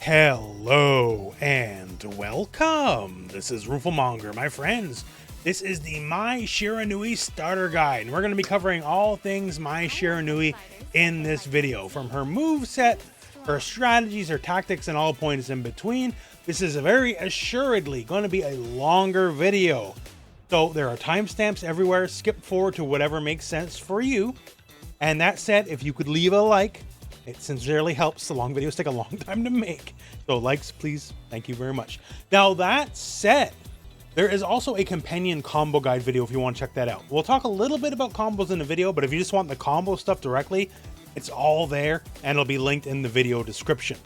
Hello and welcome. This is Rooflemonger, my friends. This is the Mai Shiranui Starter Guide, and we're going to be covering all things Mai Shiranui in this video, from her moveset, her strategies, her tactics, and all points in between. This is very assuredly going to be a longer video, so there are timestamps everywhere. Skip forward to whatever makes sense for you. And that said, if you could leave a like, it sincerely helps. The long videos take a long time to make. So likes, please. Thank you very much. Now that said, there is also a companion combo guide video if you want to check that out. We'll talk a little bit about combos in the video, but if you just want the combo stuff directly, it's all there and it'll be linked in the video description.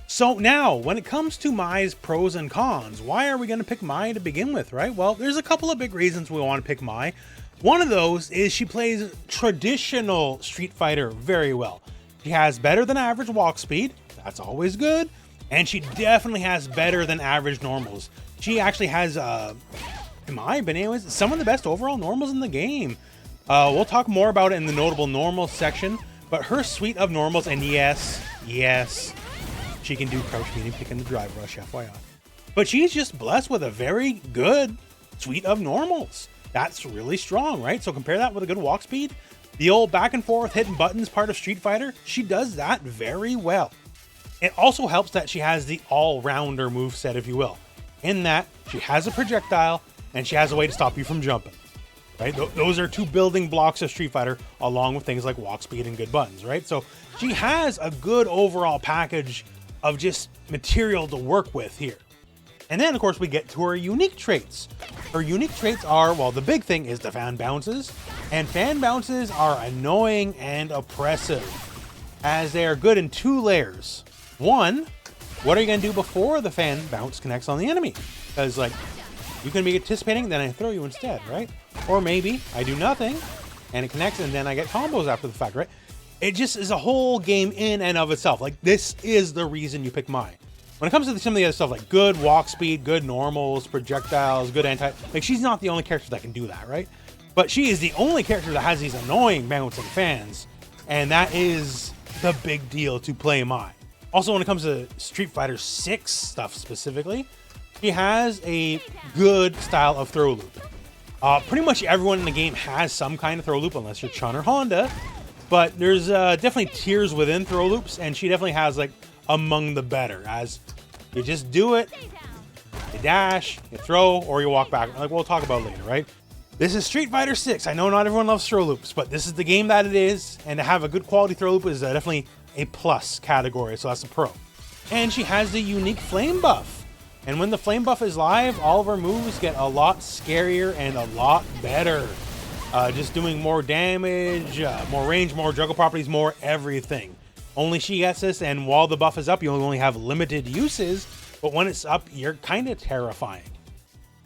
So now, when it comes to Mai's pros and cons, why are we going to pick Mai to begin with, right? Well, there's a couple of big reasons we want to pick Mai. One of those is she plays traditional Street Fighter very well. She has better than average walk speed, that's always good, and she definitely has better than average normals. She actually has, in my opinion anyways, some of the best overall normals in the game. We'll talk more about it in the notable normals section, but her suite of normals, and yes, she can do crouch medium kick and the drive rush, FYI. But she's just blessed with a very good suite of normals. That's really strong, right? So compare that with a good walk speed. The old back and forth hitting buttons part of Street Fighter, she does that very well. It also helps that she has the all-rounder moveset, if you will, in that she has a projectile and she has a way to stop you from jumping, right? Those are two building blocks of Street Fighter, along with things like walk speed and good buttons, right? So she has a good overall package of just material to work with here. And then, of course, we get to her unique traits. Her unique traits are, well, the big thing is the fan bounces. And fan bounces are annoying and oppressive, as they are good in two layers. One, what are you going to do before the fan bounce connects on the enemy? Because, like, you can be anticipating, then I throw you instead, right? Or maybe I do nothing, and it connects, and then I get combos after the fact, right? It just is a whole game in and of itself. Like, this is the reason you pick Mai. When it comes to some of the other stuff, like good walk speed, good normals, projectiles, good anti, like, she's not the only character that can do that, right? But she is the only character that has these annoying bouncing fans, and that is the big deal to play Mai. Also, when it comes to Street Fighter 6 stuff specifically, she has a good style of throw loop. Pretty much everyone in the game has some kind of throw loop, unless you're Chun or Honda, but there's definitely tiers within throw loops, and she definitely has, like, among the better, as you just do it, you dash, you throw, or you walk back, like we'll talk about later, right? This is Street Fighter 6. I know not everyone loves throw loops, but this is the game that it is, and to have a good quality throw loop is definitely a plus category, so that's a pro. And she has the unique flame buff, and when the flame buff is live, all of her moves get a lot scarier and a lot better. Just doing more damage, more range, more juggle properties, more everything. Only she gets this, and while the buff is up, you only have limited uses, but when it's up, you're kind of terrifying.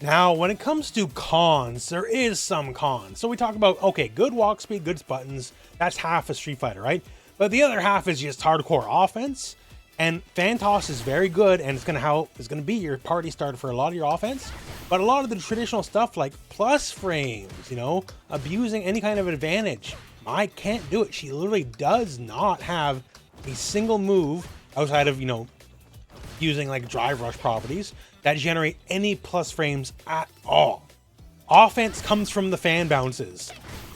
Now, when it comes to cons, there is some cons. So we talk about, okay, good walk speed, good buttons, that's half of Street Fighter, right? But the other half is just hardcore offense, and fan toss is very good, and it's gonna be your party starter for a lot of your offense. But a lot of the traditional stuff, like plus frames, you know, abusing any kind of advantage, Mai can't do it. She literally does not have a single move outside of, you know, using like drive rush properties that generate any plus frames at all. Offense comes from the fan bounces,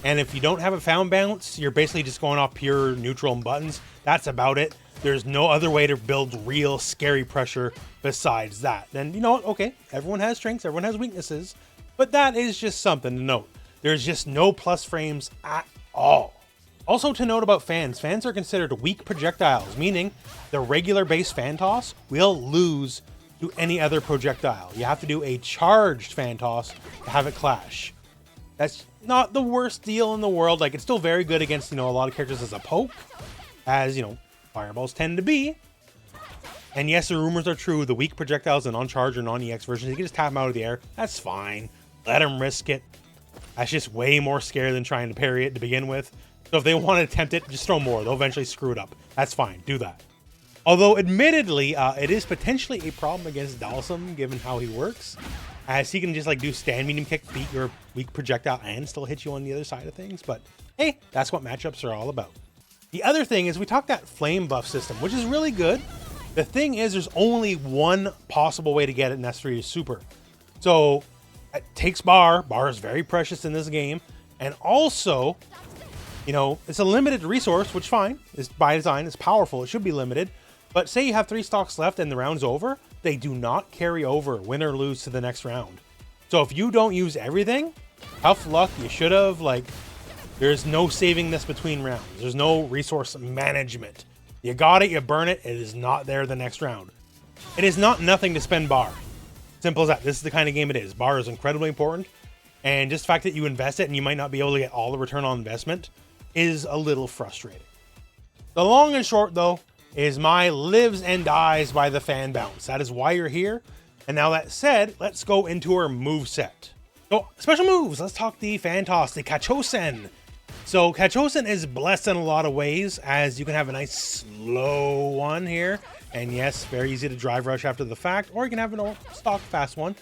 and if you don't have a fan bounce, you're basically just going off pure neutral and buttons. That's about it. There's no other way to build real scary pressure besides that. Then, you know what, okay, everyone has strengths, everyone has weaknesses, but that is just something to note. There's just no plus frames at all. Also to note about fans, fans are considered weak projectiles, meaning the regular base fan toss will lose to any other projectile. You have to do a charged fan toss to have it clash. That's not the worst deal in the world. Like, it's still very good against, you know, a lot of characters as a poke, as, you know, fireballs tend to be. And yes, the rumors are true. The weak projectiles and on-charge or non-EX versions, you can just tap them out of the air. That's fine. Let them risk it. That's just way more scary than trying to parry it to begin with. So if they want to attempt it, just throw more. They'll eventually screw it up. That's fine. Do that. Although, admittedly, it is potentially a problem against Dalsum, given how he works, as he can just like do stand medium kick, beat your weak projectile, and still hit you on the other side of things. But hey, that's what matchups are all about. The other thing is we talked that flame buff system, which is really good. The thing is, there's only one possible way to get it, and that's through your super. So it takes bar. Bar is very precious in this game. And also, you know, it's a limited resource, which fine. It's by design. It's powerful. It should be limited. But say you have 3 stocks left and the round's over, they do not carry over, win or lose, to the next round. So if you don't use everything, tough luck. You should have. Like, there's no saving this between rounds. There's no resource management. You got it, you burn it, it is not there the next round. It is not nothing to spend bar. Simple as that. This is the kind of game it is. Bar is incredibly important. And just the fact that you invest it and you might not be able to get all the return on investment is a little frustrating. The long and short, though, is Mai lives and dies by the fan bounce. That is why you're here. And now that said, let's go into her moveset. So, special moves. Let's talk the fan toss, the Kachosen. So Kachosen is blessed in a lot of ways, as you can have a nice slow one here. And yes, very easy to drive rush after the fact, or you can have an stock fast one.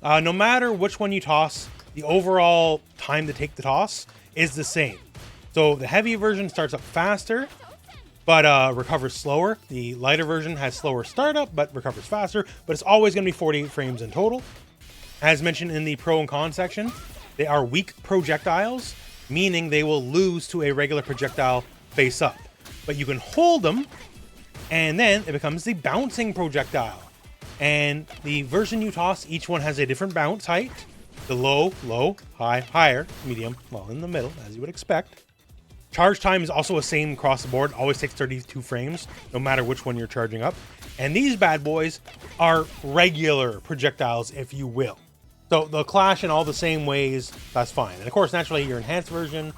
No matter which one you toss, the overall time to take the toss is the same. So the heavy version starts up faster, but recovers slower. The lighter version has slower startup, but recovers faster. But it's always going to be 48 frames in total. As mentioned in the pro and con section, they are weak projectiles, meaning they will lose to a regular projectile face up. But you can hold them, and then it becomes the bouncing projectile. And the version you toss, each one has a different bounce height. The low, low, high, higher, medium, well, in the middle, as you would expect. Charge time is also the same across the board. Always takes 32 frames, no matter which one you're charging up. And these bad boys are regular projectiles, if you will. So they'll clash in all the same ways. That's fine. And of course, naturally, your enhanced version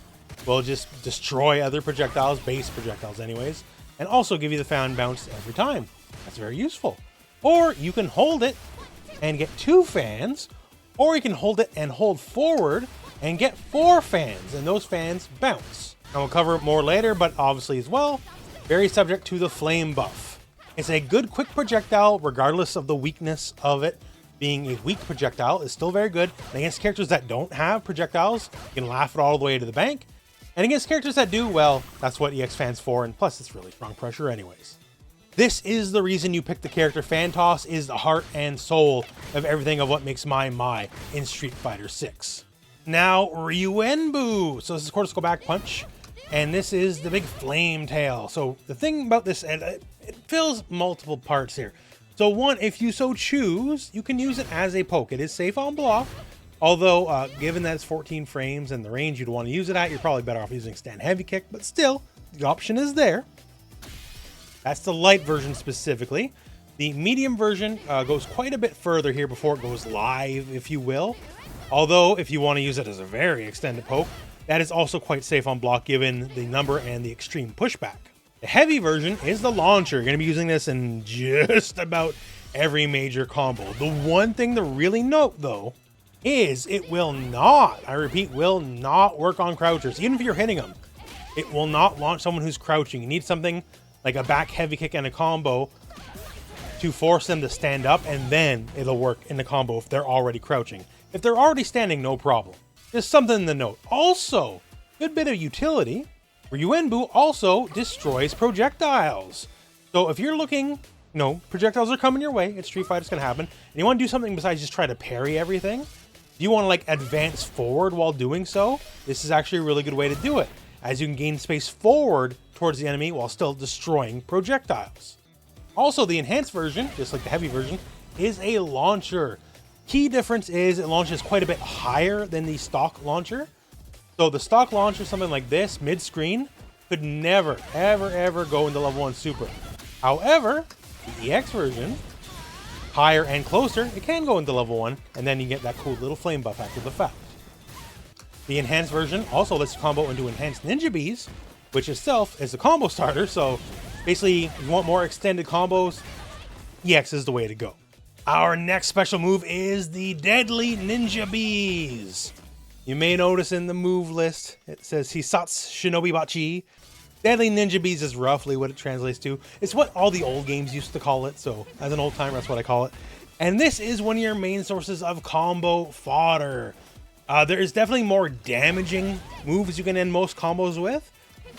will just destroy other projectiles, base projectiles anyways, and also give you the fan bounce every time. That's very useful. Or you can hold it and get 2 fans, or you can hold it and hold forward and get 4 fans, and those fans bounce. And we'll cover it more later, but obviously as well, very subject to the flame buff. It's a good quick projectile, regardless of the weakness of it. Being a weak projectile is still very good. And against characters that don't have projectiles, you can laugh it all the way to the bank. And against characters that do, well, that's what EX Fan's for, and plus it's really strong pressure anyways. This is the reason you pick the character. Fan toss is the heart and soul of everything of what makes Mai in Street Fighter 6. Now, Ryuuenbu. So this is, of course, go back punch. And this is the big flame tail. So the thing about this, it fills multiple parts here. So one, if you so choose, you can use it as a poke. It is safe on block. Although, given that it's 14 frames and the range you'd want to use it at, you're probably better off using stand heavy kick. But still, the option is there. That's the light version specifically. The medium version goes quite a bit further here before it goes live, if you will. Although, if you want to use it as a very extended poke, that is also quite safe on block given the number and the extreme pushback. The heavy version is the launcher. You're going to be using this in just about every major combo. The one thing to really note, though, is it will not, I repeat, will not work on crouchers. Even if you're hitting them, it will not launch someone who's crouching. You need something like a back heavy kick and a combo to force them to stand up, and then it'll work in the combo if they're already crouching. If they're already standing, no problem. Just something to note. Also, good bit of utility. Ryuuenbu also destroys projectiles. So if you're looking, projectiles are coming your way. It's Street Fighter, it's going to happen. And you want to do something besides just try to parry everything. You want to like advance forward while doing so. This is actually a really good way to do it, as you can gain space forward towards the enemy while still destroying projectiles. Also, the enhanced version, just like the heavy version, is a launcher. Key difference is it launches quite a bit higher than the stock launcher. So the stock launcher, something like this, mid-screen, could never, ever go into level 1 super. However, the EX version, higher and closer, it can go into level 1, and then you get that cool little flame buff after the fact. The enhanced version also lets you combo into enhanced ninja bees, which itself is a combo starter. So basically, if you want more extended combos, EX is the way to go. Our next special move is the Deadly Ninja Bees. You may notice in the move list, it says Hisatsu Shinobi Bachi. Deadly Ninja Bees is roughly what it translates to. It's what all the old games used to call it, so as an old timer, that's what I call it. And this is one of your main sources of combo fodder. There is definitely more damaging moves you can end most combos with,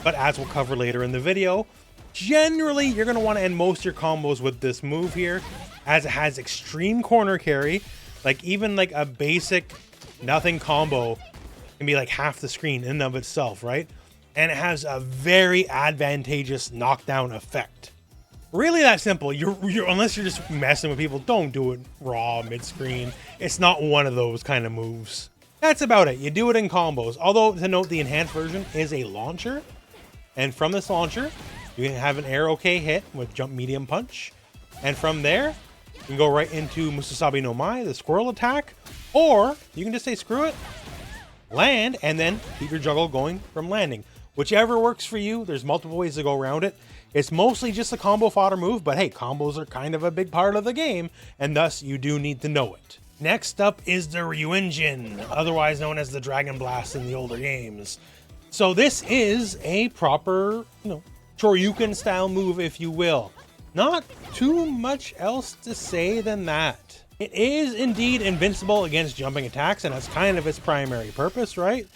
but as we'll cover later in the video, Generally, you're going to want to end most of your combos with this move here, as it has extreme corner carry. Like, even like a basic nothing combo can be like half the screen in and of itself, right? And it has a very advantageous knockdown effect. Really that simple. You're unless you're just messing with people, don't do it raw mid-screen. It's not one of those kind of moves. That's about it. You do it in combos. Although, to note, the enhanced version is a launcher. And from this launcher, you can have an arrow K hit with jump medium punch. And from there, you can go right into Musasabi no Mai, the squirrel attack. Or you can just say screw it, land, and then keep your juggle going from landing. Whichever works for you. There's multiple ways to go around it. It's mostly just a combo fodder move, but hey, combos are kind of a big part of the game, and thus you do need to know it. Next up is the Ryuuenjin, otherwise known as the Dragon Blast in the older games. So this is a proper, Shoryuken style move, if you will. Not too much else to say than that. It is indeed invincible against jumping attacks, and that's kind of its primary purpose, right?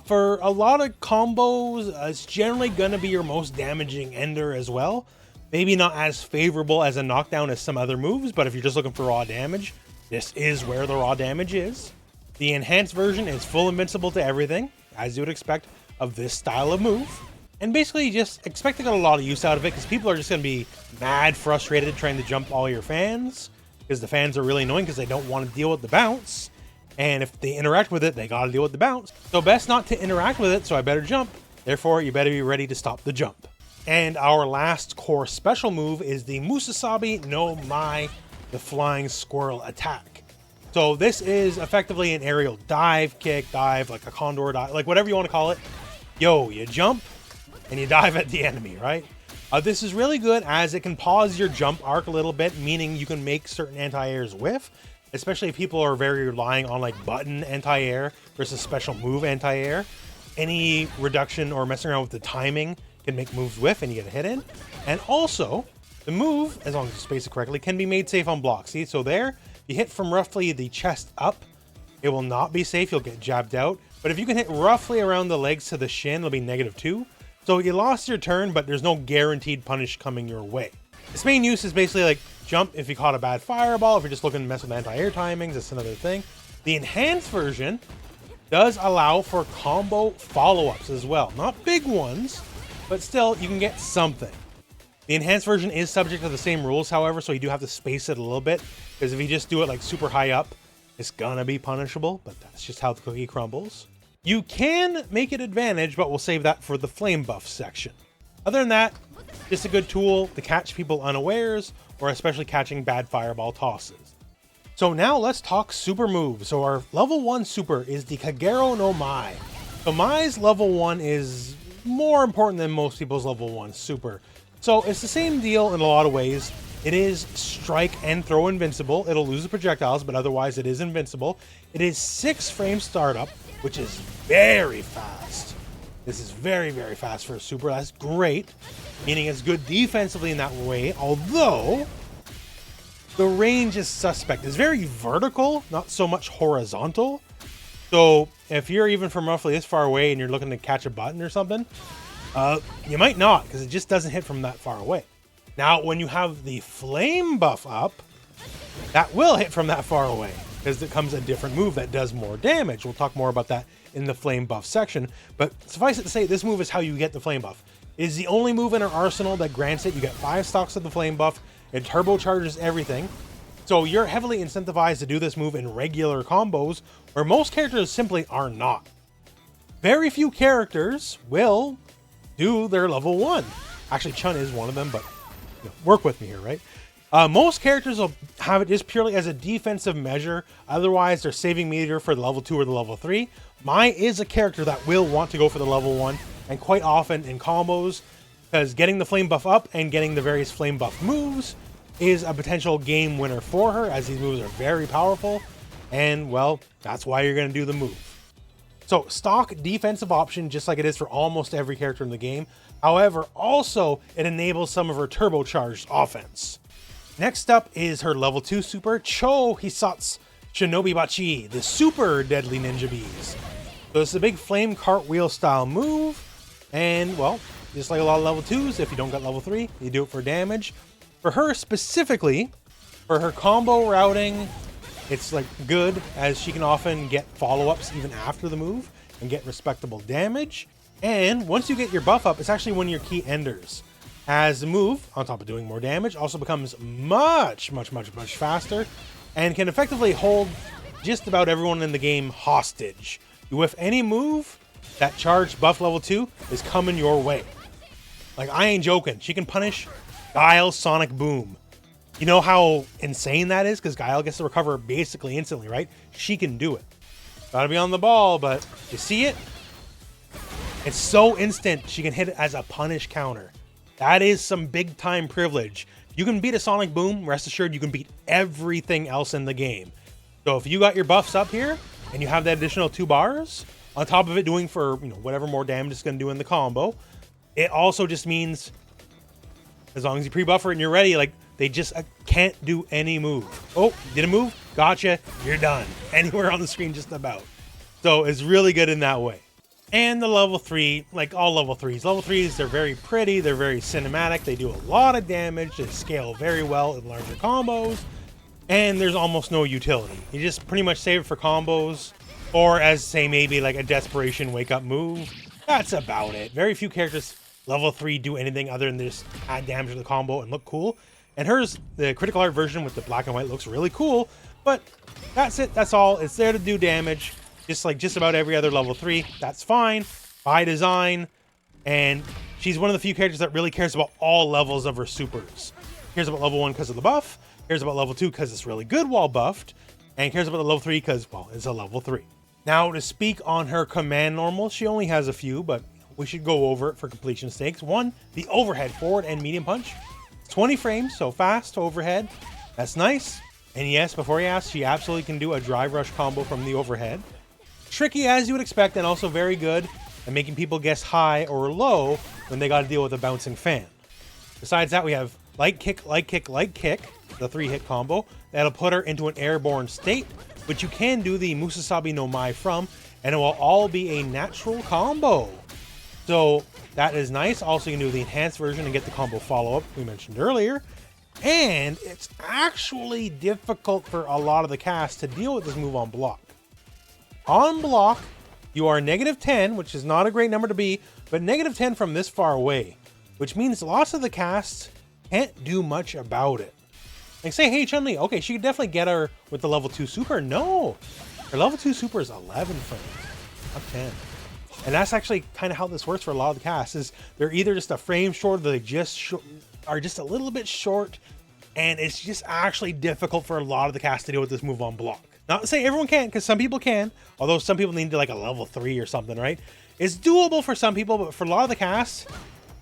For a lot of combos, it's generally going to be your most damaging ender as well. Maybe not as favorable as a knockdown as some other moves, but if you're just looking for raw damage, this is where the raw damage is. The enhanced version is full invincible to everything, as you would expect of this style of move. And basically just expect to get a lot of use out of it, because people are just going to be mad frustrated trying to jump all your fans, because the fans are really annoying because they don't want to deal with the bounce. And if they interact with it, they gotta deal with the bounce. So best not to interact with it, so I better jump. Therefore, you better be ready to stop the jump. And our last core special move is the Musasabi no Mai, the flying squirrel attack. So this is effectively an aerial dive, kick, dive, like a condor dive, like whatever you want to call it. Yo, you jump and you dive at the enemy, right? This is really good as it can pause your jump arc a little bit, meaning you can make certain anti-airs whiff. Especially if people are very relying on like button anti-air versus special move anti-air. Any reduction or messing around with the timing can make moves whiff and you get a hit in. And also, the move, as long as you space it correctly, can be made safe on blocks. See, so there, you hit from roughly the chest up, it will not be safe, you'll get jabbed out. But if you can hit roughly around the legs to the shin, it'll be -2. So you lost your turn, but there's no guaranteed punish coming your way. Its main use is basically like jump if you caught a bad fireball, if you're just looking to mess with anti-air timings, that's another thing. The enhanced version does allow for combo follow-ups as well. Not big ones, but still you can get something. The enhanced version is subject to the same rules, however, so you do have to space it a little bit, because if you just do it like super high up, it's gonna be punishable, but that's just how the cookie crumbles. You can make it advantage, but we'll save that for the flame buff section. Other than that, just a good tool to catch people unawares, or especially catching bad fireball tosses. So now let's talk super moves. So our level 1 super is the Kagero no Mai. So Mai's level 1 is more important than most people's level 1 super. So it's the same deal in a lot of ways. It is strike and throw invincible. It'll lose the projectiles, but otherwise it is invincible. It is 6 frame startup, which is very fast. This is very, very fast for a super. That's great, meaning it's good defensively in that way, although the range is suspect. It's very vertical, not so much horizontal. So if you're even from roughly this far away and you're looking to catch a button or something, you might not, because it just doesn't hit from that far away. Now, when you have the flame buff up, that will hit from that far away, because it comes a different move that does more damage. We'll talk more about that in the flame buff section, but suffice it to say, this move is how you get the flame buff. It is the only move in our arsenal that grants it. You get 5 stocks of the flame buff. It turbocharges everything. So you're heavily incentivized to do this move in regular combos, where most characters simply are not. Very few characters will do their level 1. Actually, Chun is one of them, but work with me here, right? Most characters will have it just purely as a defensive measure. Otherwise, they're saving meter for the level 2 or the level 3. Mai is a character that will want to go for the level 1, and quite often in combos, because getting the flame buff up and getting the various flame buff moves is a potential game winner for her, as these moves are very powerful, and well, that's why you're going to do the move. So stock defensive option, just like it is for almost every character in the game. However, also it enables some of her turbocharged offense. Next up is her level 2 super, Cho Hisatsu Shinobi Bachi, the super deadly ninja bees. So this is a big flame cartwheel style move, And, well, just like a lot of level 2s, if you don't got level 3, you do it for damage. For her specifically, for her combo routing, it's like good, as she can often get follow-ups even after the move and get respectable damage. And once you get your buff up, it's actually one of your key enders, as the move, on top of doing more damage, also becomes much faster and can effectively hold just about everyone in the game hostage. You whiff any move, that charged buff level 2 is coming your way. Like, I ain't joking. She can punish Guile's Sonic Boom. You know how insane that is? Because Guile gets to recover basically instantly, right? She can do it. Gotta be on the ball, but you see it? It's so instant, she can hit it as a punish counter. That is some big time privilege. You can beat a Sonic Boom, rest assured you can beat everything else in the game. So if you got your buffs up here, and you have that additional 2 bars, on top of it doing for, you know, whatever more damage it's gonna do in the combo, it also just means, as long as you pre-buffer it and you're ready, like, they just can't do any move. Oh, did a move? Gotcha, you're done. Anywhere on the screen, just about. So it's really good in that way. And the level 3, like all level 3s. Level 3s, they're very pretty, they're very cinematic, they do a lot of damage, they scale very well in larger combos, and there's almost no utility. You just pretty much save it for combos, or as, say, maybe like a desperation wake-up move. That's about it. Very few characters level 3 do anything other than just add damage to the combo and look cool. And hers, the critical art version with the black and white, looks really cool, but that's it, that's all. It's there to do damage, just like just about every other level 3. That's fine, by design, and she's one of the few characters that really cares about all levels of her supers. Cares about level 1 because of the buff, cares about level 2 because it's really good while buffed, and cares about the level 3 because, well, it's a level 3. Now, to speak on her command normals, she only has a few, but we should go over it for completion stakes. 1, the overhead forward and medium punch. 20 frames, so fast overhead. That's nice. And yes, before you ask, she absolutely can do a drive rush combo from the overhead. Tricky as you would expect, and also very good at making people guess high or low when they got to deal with a bouncing fan. Besides that, we have light kick, light kick, light kick, the 3-hit combo. That'll put her into an airborne state, which you can do the Musasabi no Mai from, and it will all be a natural combo. So that is nice. Also, you can do the enhanced version and get the combo follow-up we mentioned earlier. And it's actually difficult for a lot of the cast to deal with this move on block. On block, you are -10, which is not a great number to be, but -10 from this far away, which means lots of the cast can't do much about it. Like, say, hey, Chun-Li, okay, she could definitely get her with the level 2 super. No, her level 2 super is 11 frames, not 10. And that's actually kind of how this works for a lot of the cast, is they're either just a frame short, or they just are just a little bit short, and it's just actually difficult for a lot of the cast to deal with this move on block. Not to say everyone can, because some people can, although some people need to like a level 3 or something, right? It's doable for some people, but for a lot of the cast,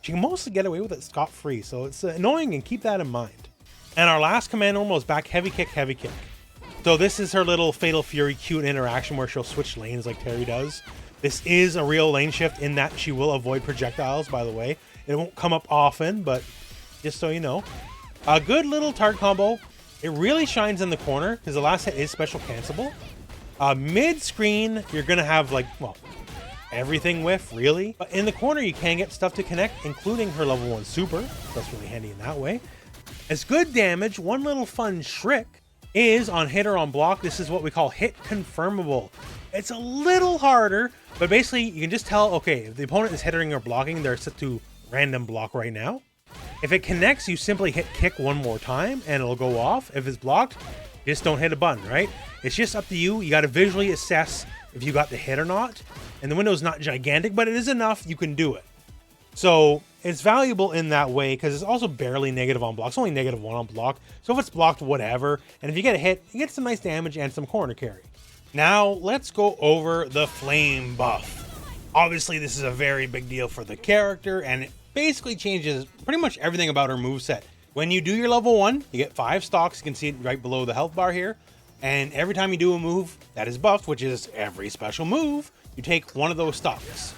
you can mostly get away with it scot-free, so it's annoying, and keep that in mind. And our last command normal is back heavy kick, heavy kick. So this is her little Fatal Fury cute interaction where she'll switch lanes like Terry does. This is a real lane shift in that she will avoid projectiles, by the way. It won't come up often, but just so you know. A good little target combo. It really shines in the corner because the last hit is special cancelable. Mid-screen, you're going to have, like, well, everything whiff, really. But in the corner, you can get stuff to connect, including her level 1 super. That's really handy in that way. As good damage, one little fun trick is on hit or on block. This is what we call hit confirmable. It's a little harder, but basically you can just tell, okay, if the opponent is hitting or blocking, they're set to random block right now. If it connects, you simply hit kick one more time and it'll go off. If it's blocked, just don't hit a button, right? It's just up to you. You got to visually assess if you got the hit or not. And the window's not gigantic, but it is enough. You can do it. So it's valuable in that way because it's also barely negative on block. It's only -1 on block. So if it's blocked, whatever. And if you get a hit, you get some nice damage and some corner carry. Now let's go over the flame buff. Obviously, this is a very big deal for the character, and it basically changes pretty much everything about her moveset. When you do your level 1, you get 5 stocks. You can see it right below the health bar here. And every time you do a move that is buffed, which is every special move, you take one of those stocks.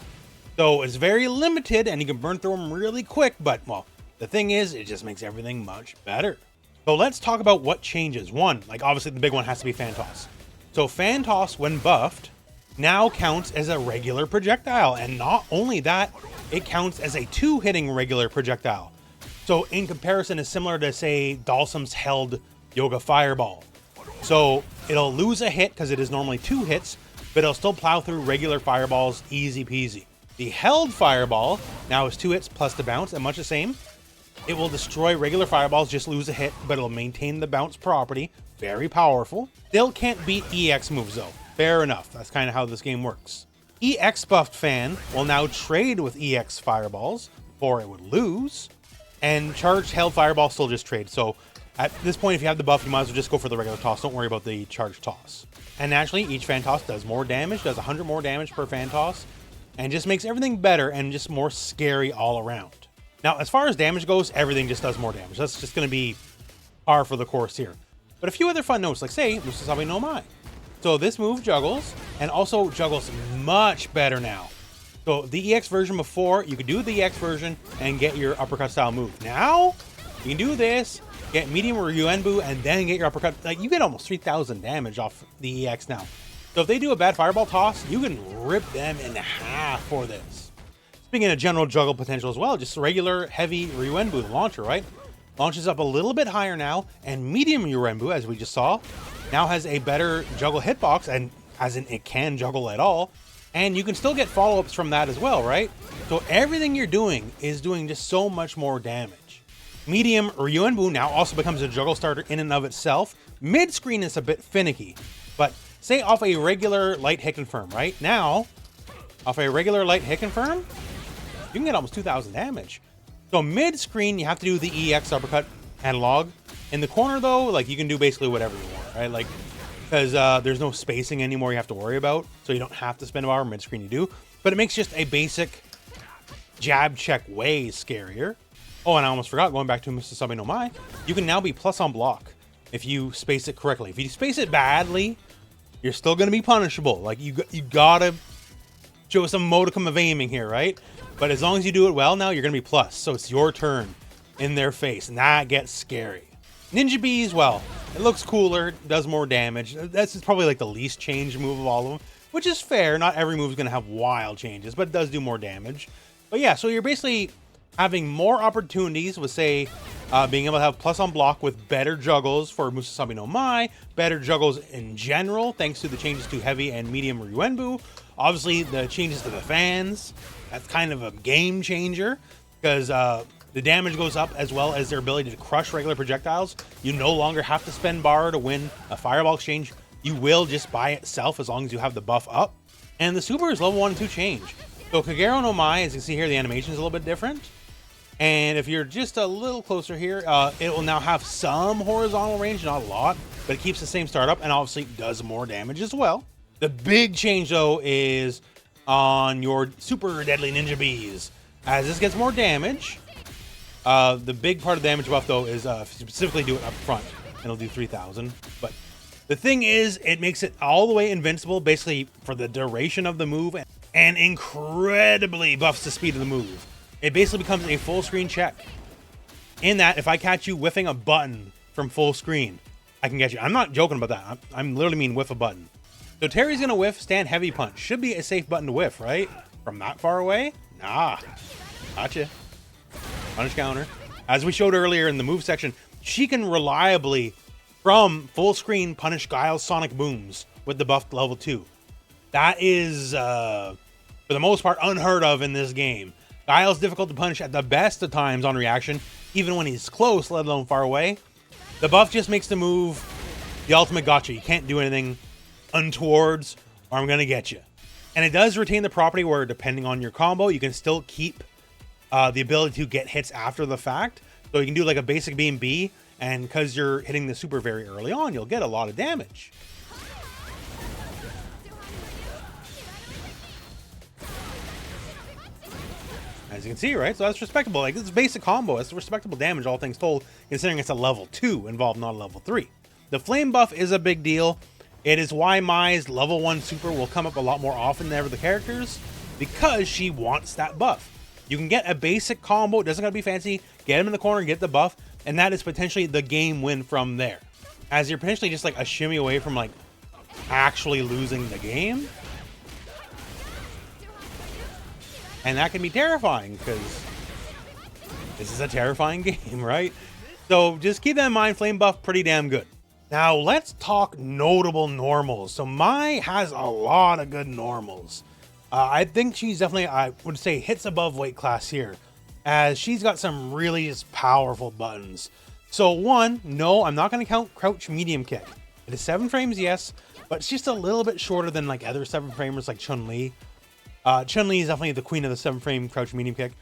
So it's very limited, and you can burn through them really quick, but, well, the thing is, it just makes everything much better. So let's talk about what changes. One, like, obviously the big one has to be Fan Toss. So Fan Toss, when buffed, now counts as a regular projectile. And not only that, it counts as a 2-hitting regular projectile. So in comparison, it's similar to, say, Dalsum's held Yoga Fireball. So it'll lose a hit because it is normally 2 hits, but it'll still plow through regular fireballs easy peasy. The held Fireball now is 2 hits plus the bounce, and much the same. It will destroy regular fireballs, just lose a hit, but it'll maintain the bounce property. Very powerful. Still can't beat EX moves though. Fair enough. That's kind of how this game works. EX buffed fan will now trade with EX fireballs, or it would lose. And charged held fireball still just trade. So at this point, if you have the buff, you might as well just go for the regular toss. Don't worry about the charged toss. And naturally, each fan toss does more damage, does 100 more damage per fan toss, and just makes everything better and just more scary all around. Now, as far as damage goes, everything just does more damage. That's just going to be par for the course here. But a few other fun notes, like say, Musasabi no Mai. So this move juggles, and also juggles much better now. So the EX version before, you could do the EX version and get your uppercut style move. Now, you can do this, get medium Ryuuenbu, and then get your uppercut. Like, you get almost 3,000 damage off the EX now. So if they do a bad fireball toss, you can rip them in half for this. Speaking of general juggle potential as well, just regular heavy Ryuuenbu, the launcher, right? Launches up a little bit higher now, and medium Ryuuenbu, as we just saw, now has a better juggle hitbox, and as in it can juggle at all. And you can still get follow-ups from that as well, right? So everything you're doing is doing just so much more damage. Medium Ryuuenbu now also becomes a juggle starter in and of itself. Mid-screen is a bit finicky, but say off a regular light hit confirm, right? Now, off a regular light hit confirm, you can get almost 2,000 damage. So mid-screen, you have to do the EX uppercut analog. In the corner though, like you can do basically whatever you want, right? Like, because there's no spacing anymore you have to worry about, so you don't have to spend a power. Mid-screen you do, but it makes just a basic jab check way scarier. Oh, and I almost forgot, going back to Musasabi no Mai, you can now be plus on block if you space it correctly. If you space it badly, you're still going to be punishable. Like, you gotta show some modicum of aiming here, right? But as long as you do it well now, you're going to be plus, so it's your turn in their face, and that gets scary. Ninja Bees, well, it looks cooler, does more damage. That's probably like the least changed move of all of them, which is fair. Not every move is going to have wild changes, but it does do more damage. But yeah, so you're basically having more opportunities with, say, being able to have plus on block with better juggles for Musasabi no Mai, better juggles in general, thanks to the changes to heavy and medium Ryuuenbu. Obviously, the changes to the fans, that's kind of a game changer, because the damage goes up as well as their ability to crush regular projectiles. You no longer have to spend bar to win a fireball exchange. You will just by itself as long as you have the buff up. And the super is level 1 and 2 change. So Kagero no Mai, as you can see here, the animation is a little bit different. And if you're just a little closer here, it will now have some horizontal range, not a lot, but it keeps the same startup and obviously does more damage as well. The big change though is on your super deadly ninja bees. As this gets more damage, the big part of the damage buff though is specifically do it up front, and it'll do 3,000. But the thing is, it makes it all the way invincible basically for the duration of the move, and incredibly buffs the speed of the move. It basically becomes a full screen check. In that, if I catch you whiffing a button from full screen, I can get you. I'm not joking about that. I'm literally mean whiff a button. So Terry's gonna whiff stand heavy punch. Should be a safe button to whiff, right? From that far away? Nah. Gotcha. Punish counter. As we showed earlier in the move section, she can reliably, from full screen, punish Guile's sonic booms with the buff level 2. That is, for the most part, unheard of in this game. Guile's difficult to punish at the best of times on reaction, even when he's close, let alone far away. The buff just makes the move the ultimate gotcha. You can't do anything untowards, or I'm gonna get you. And it does retain the property where, depending on your combo, you can still keep the ability to get hits after the fact. So you can do like a basic beam B, and because you're hitting the super very early on, you'll get a lot of damage. As you can see, right? So that's respectable. Like, this basic combo, it's respectable damage, all things told, considering it's a level 2 involved, not a level 3. The flame buff is a big deal. It is why Mai's level 1 super will come up a lot more often than ever the characters, because she wants that buff. You can get a basic combo, it doesn't gotta be fancy, get him in the corner, get the buff, and that is potentially the game win from there. As you're potentially just like a shimmy away from like actually losing the game. And that can be terrifying because this is a terrifying game, right? So just keep that in mind. Flame buff, pretty damn good. Now let's talk notable normals. So Mai has a lot of good normals. I think she's definitely, I would say, hits above weight class here, as she's got some really just powerful buttons. So one, no, I'm not going to count crouch medium kick. It is 7 frames, yes, but it's just a little bit shorter than like other 7 framers like Chun-Li. Chun-Li is definitely the queen of the 7 frame crouch medium kick.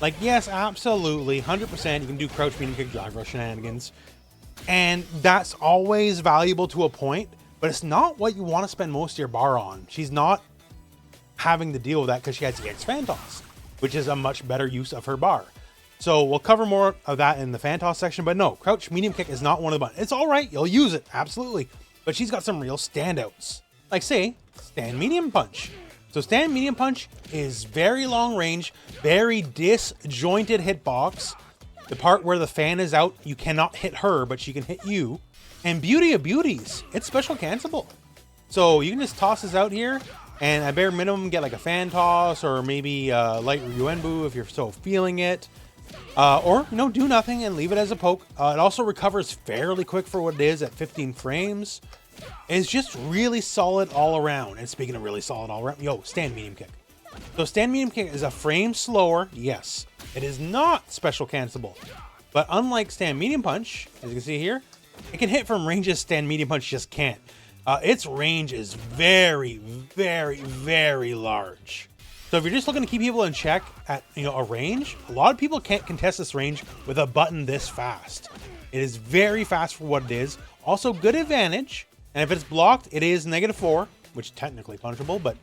Like, yes, absolutely, 100%, you can do crouch medium kick drive rush shenanigans. And that's always valuable to a point, but it's not what you want to spend most of your bar on. She's not having to deal with that because she has EX fan toss, which is a much better use of her bar. So we'll cover more of that in the fan toss section, but no, crouch medium kick is not one of the buttons. It's all right, you'll use it, absolutely. But she's got some real standouts. Like, say, stand medium punch. So stand medium punch is very long range, very disjointed hitbox. The part where the fan is out, you cannot hit her, but she can hit you. And beauty of beauties, it's special cancelable. So you can just toss this out here, and at bare minimum get like a fan toss, or maybe light Ryuuenbu if you're so feeling it. Or no, do nothing and leave it as a poke. It also recovers fairly quick for what it is at 15 frames. It's just really solid all around. And speaking of really solid all around, yo, stand medium kick. So stand medium kick is a frame slower, yes. It is not special cancelable. But unlike stand medium punch, as you can see here, it can hit from ranges stand medium punch just can't. Its range is very, very, very large. So if you're just looking to keep people in check at, a range, a lot of people can't contest this range with a button this fast. It is very fast for what it is. Also good advantage. And if it's blocked, it is -4, which is technically punchable, but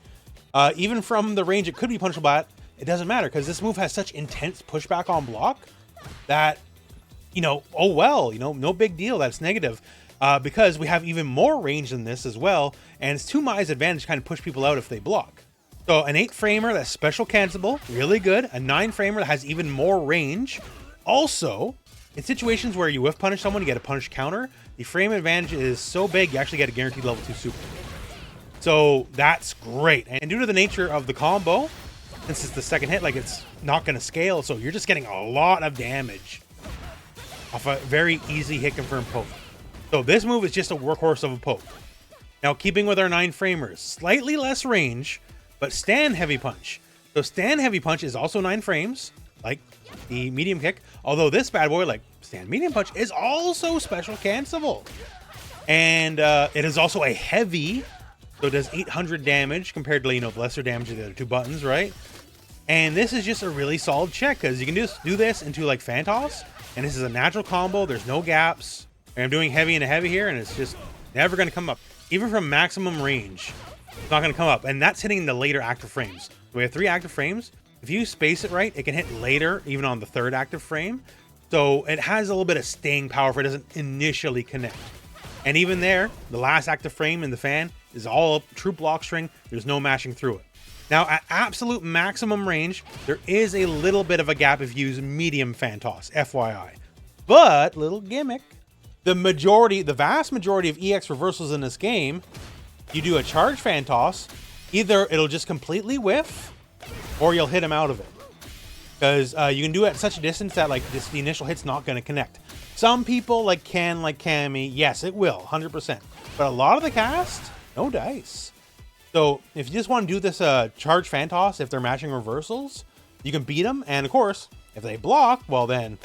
even from the range it could be punchable at, it doesn't matter because this move has such intense pushback on block that, oh well, no big deal. That's negative. Because we have even more range than this as well, and it's to Mai's advantage to kind of push people out if they block. So an 8 framer that's special cancelable, really good. A 9 framer that has even more range. Also, in situations where you whiff punish someone, you get a punish counter, the frame advantage is so big, you actually get a guaranteed level 2 super. So that's great. And due to the nature of the combo, since it's the second hit, like it's not going to scale, so you're just getting a lot of damage off a very easy hit confirm poke. So this move is just a workhorse of a poke. Now, keeping with our 9 framers, slightly less range, but stand heavy punch. So stand heavy punch is also 9 frames, like the medium kick. Although this bad boy, like stand medium punch, is also special cancelable. And it is also a heavy, so it does 800 damage compared to, the lesser damage of the other 2 buttons, right? And this is just a really solid check because you can just do this into like fan toss, and this is a natural combo. There's no gaps. And I'm doing heavy into heavy here, and it's just never going to come up. Even from maximum range, it's not going to come up. And that's hitting the later active frames. We have 3 active frames. If you space it right, it can hit later, even on the 3rd active frame. So it has a little bit of staying power if it doesn't initially connect. And even there, the last active frame in the fan is all true block string. There's no mashing through it. Now, at absolute maximum range, there is a little bit of a gap if you use medium fan toss, FYI. But, little gimmick. The vast majority of EX reversals in this game, you do a charge fan toss, either it'll just completely whiff, or you'll hit him out of it. Because you can do it at such a distance that the initial hit's not going to connect. Some people like Cammy, yes, it will, 100%. But a lot of the cast, no dice. So if you just want to do this charge fan toss, if they're matching reversals, you can beat them. And of course, if they block, well then,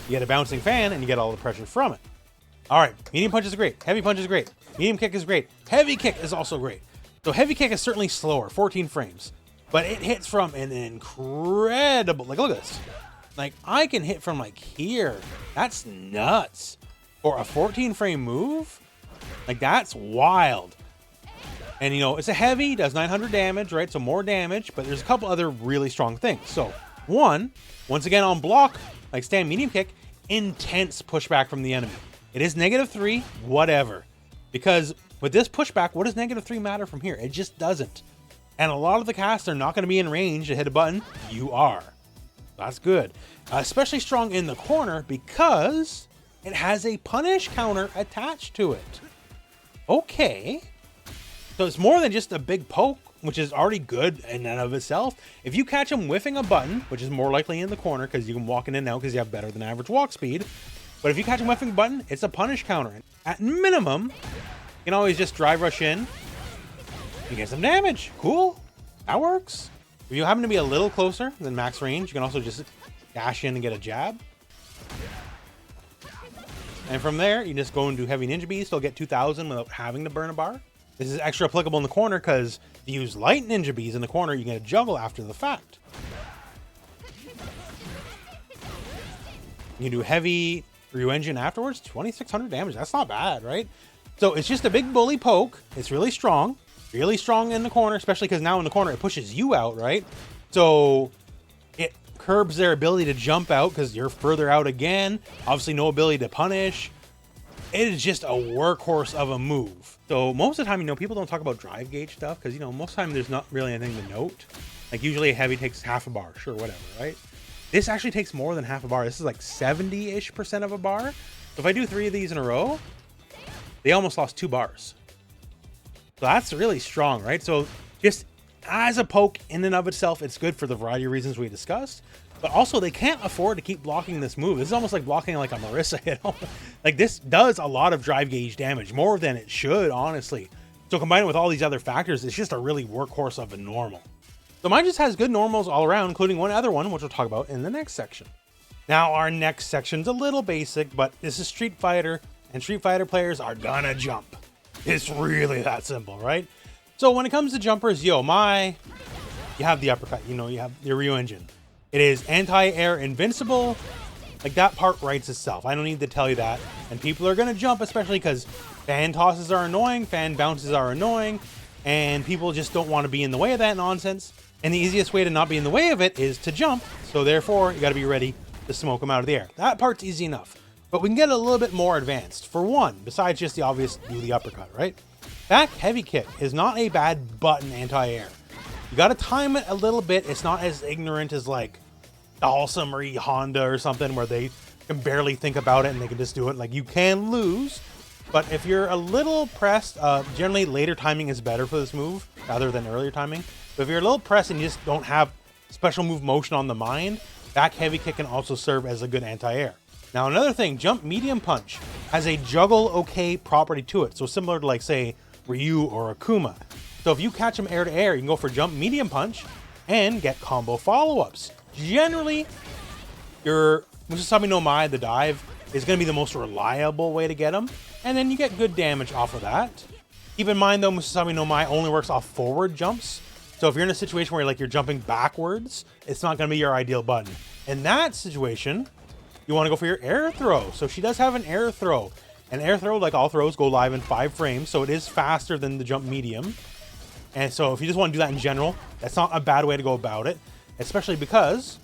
you get a bouncing fan and you get all the pressure from it. All right, medium punch is great. Heavy punch is great. Medium kick is great. Heavy kick is also great. So heavy kick is certainly slower, 14 frames. But it hits from an incredible, look at this. I can hit from here. That's nuts. For a 14 frame move, that's wild. And it's a heavy, does 900 damage, right? So more damage, but there's a couple other really strong things. So once again on block, like stand medium kick, intense pushback from the enemy. It is -3, whatever. Because with this pushback, what does -3 matter from here? It just doesn't. And a lot of the cast are not going to be in range to hit a button. You are. That's good. Especially strong in the corner because it has a punish counter attached to it. Okay. So it's more than just a big poke which is already good in and of itself. If you catch him whiffing a button, which is more likely in the corner because you can walk in and out because you have better than average walk speed. But if you catch him whiffing a button, it's a punish counter. At minimum, you can always just drive rush in and get some damage. Cool. That works. If you happen to be a little closer than max range, you can also just dash in and get a jab. And from there, you just go and do heavy ninja bees. Still get 2,000 without having to burn a bar. This is extra applicable in the corner because if you use light ninja bees in the corner, you get a juggle after the fact. You can do heavy Ryuuenjin afterwards. 2,600 damage. That's not bad, right? So it's just a big bully poke. It's really strong in the corner, especially because now in the corner it pushes you out, right? So it curbs their ability to jump out because you're further out again. Obviously no ability to punish. It is just a workhorse of a move. So most of the time, you know, people don't talk about drive gauge stuff because, you know, most of the time there's not really anything to note. Like usually a heavy takes half a bar, sure, whatever, right? This actually takes more than half a bar. This is like 70-ish% of a bar. So if I do 3 of these in a row, they almost lost 2 bars. So that's really strong, right? So just as a poke in and of itself, it's good for the variety of reasons we discussed. But also, they can't afford to keep blocking this move. This is almost like blocking like a Marissa, you know? Like, this does a lot of drive gauge damage, more than it should, honestly. So combined with all these other factors, it's just a really workhorse of a normal. So mine just has good normals all around, including one other one, which we'll talk about in the next section. Now, our next section's a little basic, but this is Street Fighter, and Street Fighter players are gonna jump. It's really that simple, right? So when it comes to jumpers, you have the uppercut, you know, you have your Ryuuenjin. It is anti-air invincible. Like, that part writes itself. I don't need to tell you that. And people are going to jump, especially because fan tosses are annoying, fan bounces are annoying, and people just don't want to be in the way of that nonsense. And the easiest way to not be in the way of it is to jump. So therefore, you got to be ready to smoke them out of the air. That part's easy enough. But we can get a little bit more advanced. For one, besides just the obvious do the uppercut, right? Back heavy kick is not a bad button anti-air. You got to time it a little bit. It's not as ignorant as like Dalsum or Honda or something where they can barely think about it and they can just do it. Like, you can lose, but if you're a little pressed, generally later timing is better for this move rather than earlier timing. But if you're a little pressed and you just don't have special move motion on the mind, back heavy kick can also serve as a good anti-air. Now, another thing, jump medium punch has a juggle okay property to it. So similar to, like, say, Ryu or Akuma. So if you catch them air to air, you can go for jump medium punch and get combo follow-ups. Generally, your Musasabi no Mai, the dive, is going to be the most reliable way to get them. And then you get good damage off of that. Keep in mind, though, Musasabi no Mai only works off forward jumps. So if you're in a situation where you're jumping backwards, it's not going to be your ideal button. In that situation, you want to go for your air throw. So she does have an air throw. An air throw, like all throws, go live in 5 frames. So it is faster than the jump medium. And so if you just want to do that in general, that's not a bad way to go about it, especially because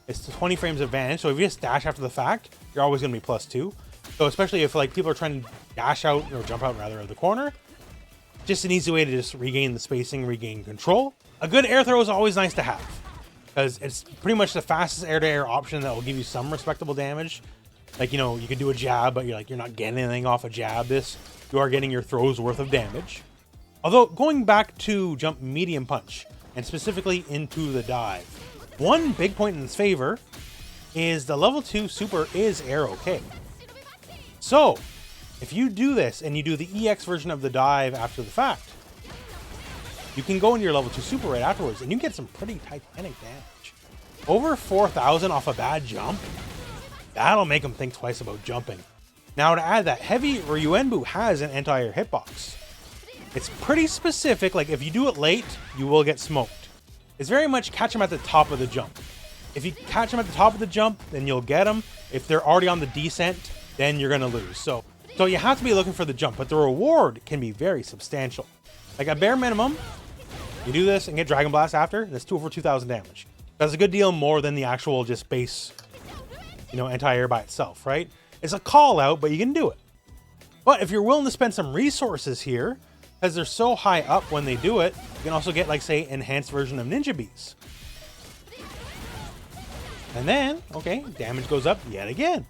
it's 20 frames advantage. So if you just dash after the fact, you're always going to be +2. So especially if like people are trying to dash out or jump out rather of the corner, just an easy way to just regain the spacing, regain control. A good air throw is always nice to have because it's pretty much the fastest air-to-air option that will give you some respectable damage. Like, you know, you could do a jab, but you're not getting anything off a jab. This, you are getting your throw's worth of damage. Although, going back to jump medium punch, and specifically into the dive, one big point in its favor is the level 2 super is air okay. So, if you do this and you do the EX version of the dive after the fact, you can go into your level 2 super right afterwards, and you get some pretty titanic damage. Over 4,000 off a bad jump, that'll make them think twice about jumping. Now, to add that, heavy Ryuuenbu has an anti-air hitbox. It's pretty specific, like if you do it late, you will get smoked. It's very much catch them at the top of the jump. If you catch them at the top of the jump, then you'll get them. If they're already on the descent, then you're gonna lose. So you have to be looking for the jump, but the reward can be very substantial. Like a bare minimum, you do this and get Dragon Blast after, and it's 2 over 2,000 damage. That's a good deal more than the actual just base, you know, anti-air by itself, right? It's a call out, but you can do it. But if you're willing to spend some resources here, because they're so high up when they do it, you can also get, like, say, enhanced version of Ninja Bees. And then, okay, damage goes up yet again.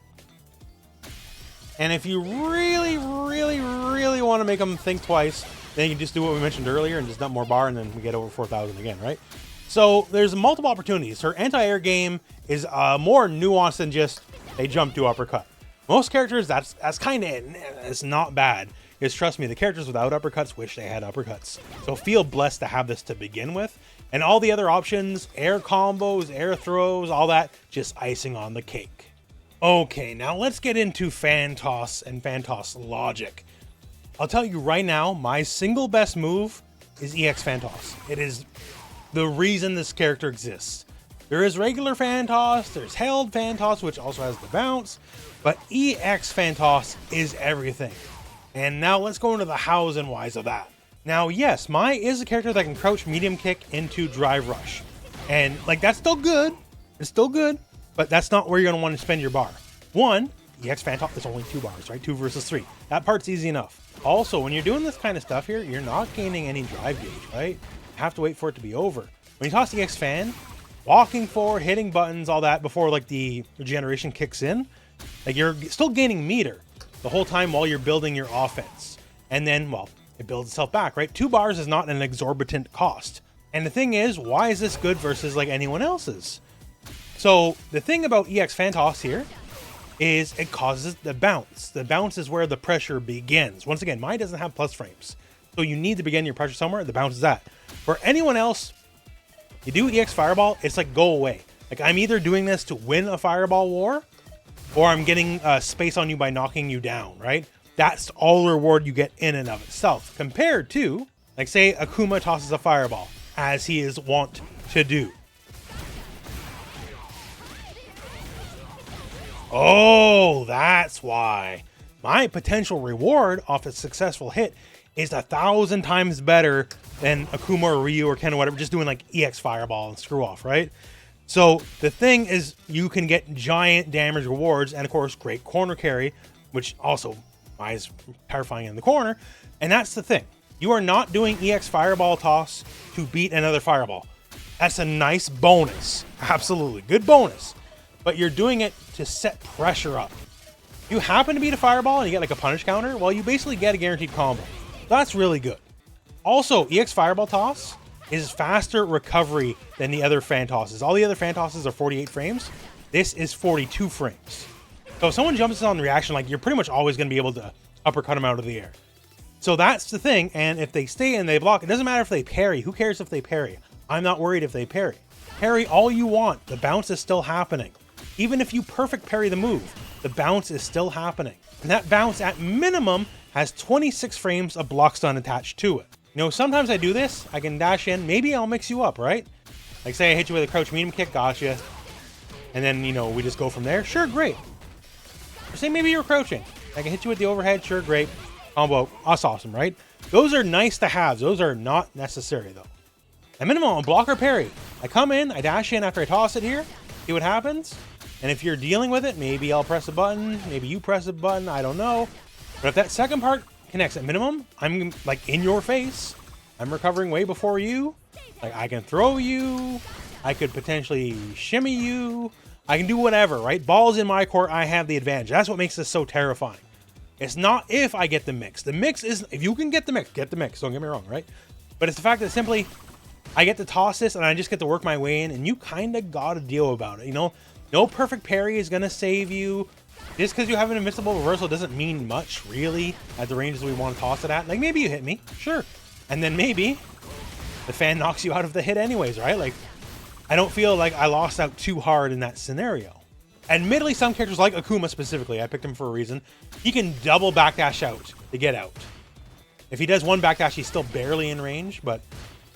And if you really, really, really want to make them think twice, then you can just do what we mentioned earlier and just dump more bar, and then we get over 4,000 again, right? So there's multiple opportunities. Her anti-air game is more nuanced than just they jump to uppercut. Most characters, that's kind of it. It's not bad. Because trust me, the characters without uppercuts wish they had uppercuts. So feel blessed to have this to begin with. And all the other options, air combos, air throws, all that, just icing on the cake. Okay, now let's get into fan toss and fan toss logic. I'll tell you right now, my single best move is EX fan toss. It is the reason this character exists. There is regular fan toss, there's held fan toss, which also has the bounce, but EX fan toss is everything. And now let's go into the hows and whys of that. Now, yes, Mai is a character that can crouch medium kick into drive rush. And like, that's still good. It's still good, but that's not where you're gonna want to spend your bar. One, EX fan toss is only 2 bars, right? 2 versus 3. That part's easy enough. Also, when you're doing this kind of stuff here, you're not gaining any drive gauge, right? You have to wait for it to be over. When you toss EX fan, walking forward, hitting buttons, all that before like the regeneration kicks in, like you're still gaining meter the whole time while you're building your offense. And then, well, it builds itself back, right? 2 bars is not an exorbitant cost. And the thing is, why is this good versus like anyone else's? So the thing about EX fan toss here is it causes the bounce. The bounce is where the pressure begins. Once again, Mai doesn't have plus frames. So you need to begin your pressure somewhere. The bounce is that. For anyone else, you do EX fireball, it's like go away. Like I'm either doing this to win a fireball war, or I'm getting space on you by knocking you down, right? That's all the reward you get in and of itself. Compared to, like say Akuma tosses a fireball, as he is wont to do. Oh, that's why. My potential reward off a successful hit is 1,000 times better than Akuma or Ryu or Ken or whatever, just doing like EX fireball and screw off, right? So the thing is, you can get giant damage rewards and of course great corner carry, which also is terrifying in the corner. And that's the thing. You are not doing EX fireball toss to beat another fireball. That's a nice bonus. Absolutely. Good bonus. But you're doing it to set pressure up. You happen to beat a fireball and you get like a punish counter, well, you basically get a guaranteed combo. That's really good. Also, EX fireball toss is faster recovery than the other fan tosses. All the other fan tosses are 48 frames. This is 42 frames. So if someone jumps on reaction, like you're pretty much always going to be able to uppercut them out of the air. So that's the thing. And if they stay and they block, it doesn't matter if they parry. Who cares if they parry? I'm not worried if they parry. Parry all you want. The bounce is still happening. Even if you perfect parry the move, the bounce is still happening. And that bounce at minimum has 26 frames of block stun attached to it. You know, sometimes I do this, I can dash in, maybe I'll mix you up, right? Like say I hit you with a crouch medium kick, gotcha. And then, you know, we just go from there. Sure, great. Or say maybe you're crouching. I can hit you with the overhead, sure, great. Combo, that's awesome, right? Those are nice to have. Those are not necessary though. At minimum, I'll block or parry. I come in, I dash in after I toss it here, see what happens. And if you're dealing with it, maybe I'll press a button, maybe you press a button, I don't know. But if that second part connects at minimum, I'm like in your face. I'm recovering way before you. Like I can throw you. I could potentially shimmy you. I can do whatever, right? Ball's in my court. I have the advantage. That's what makes this so terrifying. It's not if I get the mix. The mix is, if you can get the mix, get the mix. Don't get me wrong, right? But it's the fact that simply I get to toss this and I just get to work my way in and you kind of got to deal about it. You know, no perfect parry is going to save you. Just because you have an invincible reversal doesn't mean much, really, at the ranges we want to toss it at. Like, maybe you hit me, sure. And then maybe the fan knocks you out of the hit anyways, right? Like, I don't feel like I lost out too hard in that scenario. Admittedly, some characters, like Akuma specifically, I picked him for a reason, he can double backdash out to get out. If he does one backdash, he's still barely in range, but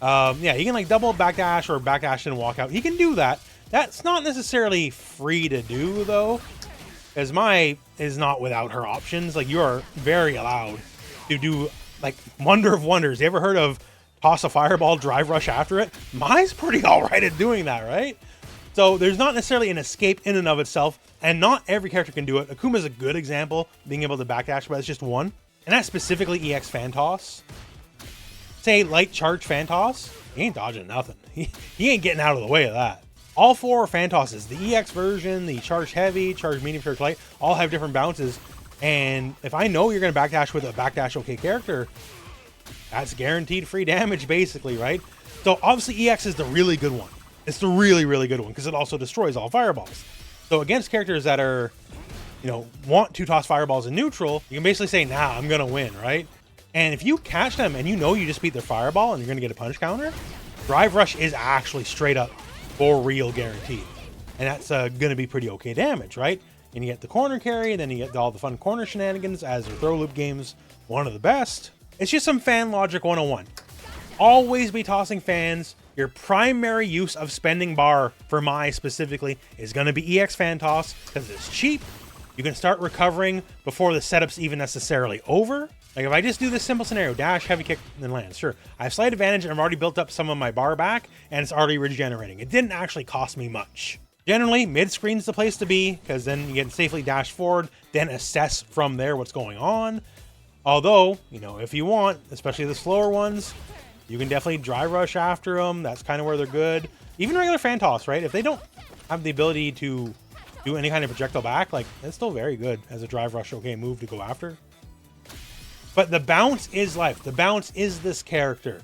yeah, he can like double backdash or backdash and walk out. He can do that. That's not necessarily free to do, though. As Mai is not without her options. Like, you are very allowed to do, like, wonder of wonders. You ever heard of toss a fireball, drive rush after it? Mai's pretty alright at doing that, right? So there's not necessarily an escape in and of itself, and not every character can do it. Akuma's a good example, being able to backdash, but it's just one. And that's specifically EX fan toss. Say light charge fan toss, he ain't dodging nothing. He ain't getting out of the way of that. All 4 fan tosses, the EX version, the charge heavy, charge medium, charge light, all have different bounces. And if I know you're going to backdash with a backdash okay character, That's guaranteed free damage, basically, right? So obviously EX is the really good one. It's the really, really good one because it also destroys all fireballs. So against characters that are, you know, want to toss fireballs in neutral, you can basically say, nah, I'm going to win, right? And if you catch them and you know you just beat their fireball and you're going to get a punch counter, Drive Rush is actually straight up for real guaranteed. And that's going to be pretty okay damage, right? And you get the corner carry, and then you get all the fun corner shenanigans as your throw loop games, one of the best. It's just some fan logic 101. Always be tossing fans. Your primary use of spending bar for Mai specifically is going to be EX fan toss because it's cheap. You can start recovering before the setup's even necessarily over. Like if I just do this simple scenario, dash, heavy kick, then land, sure. I have slight advantage and I've already built up some of my bar back and it's already regenerating. It didn't actually cost me much. Generally, mid-screen's the place to be because then you can safely dash forward, then assess from there what's going on. Although, you know, if you want, especially the slower ones, you can definitely drive rush after them. That's kind of where they're good. Even regular fan toss, right? If they don't have the ability to do any kind of projectile back, like, that's still very good as a drive rush okay move to go after. But the bounce is life. The bounce is this character.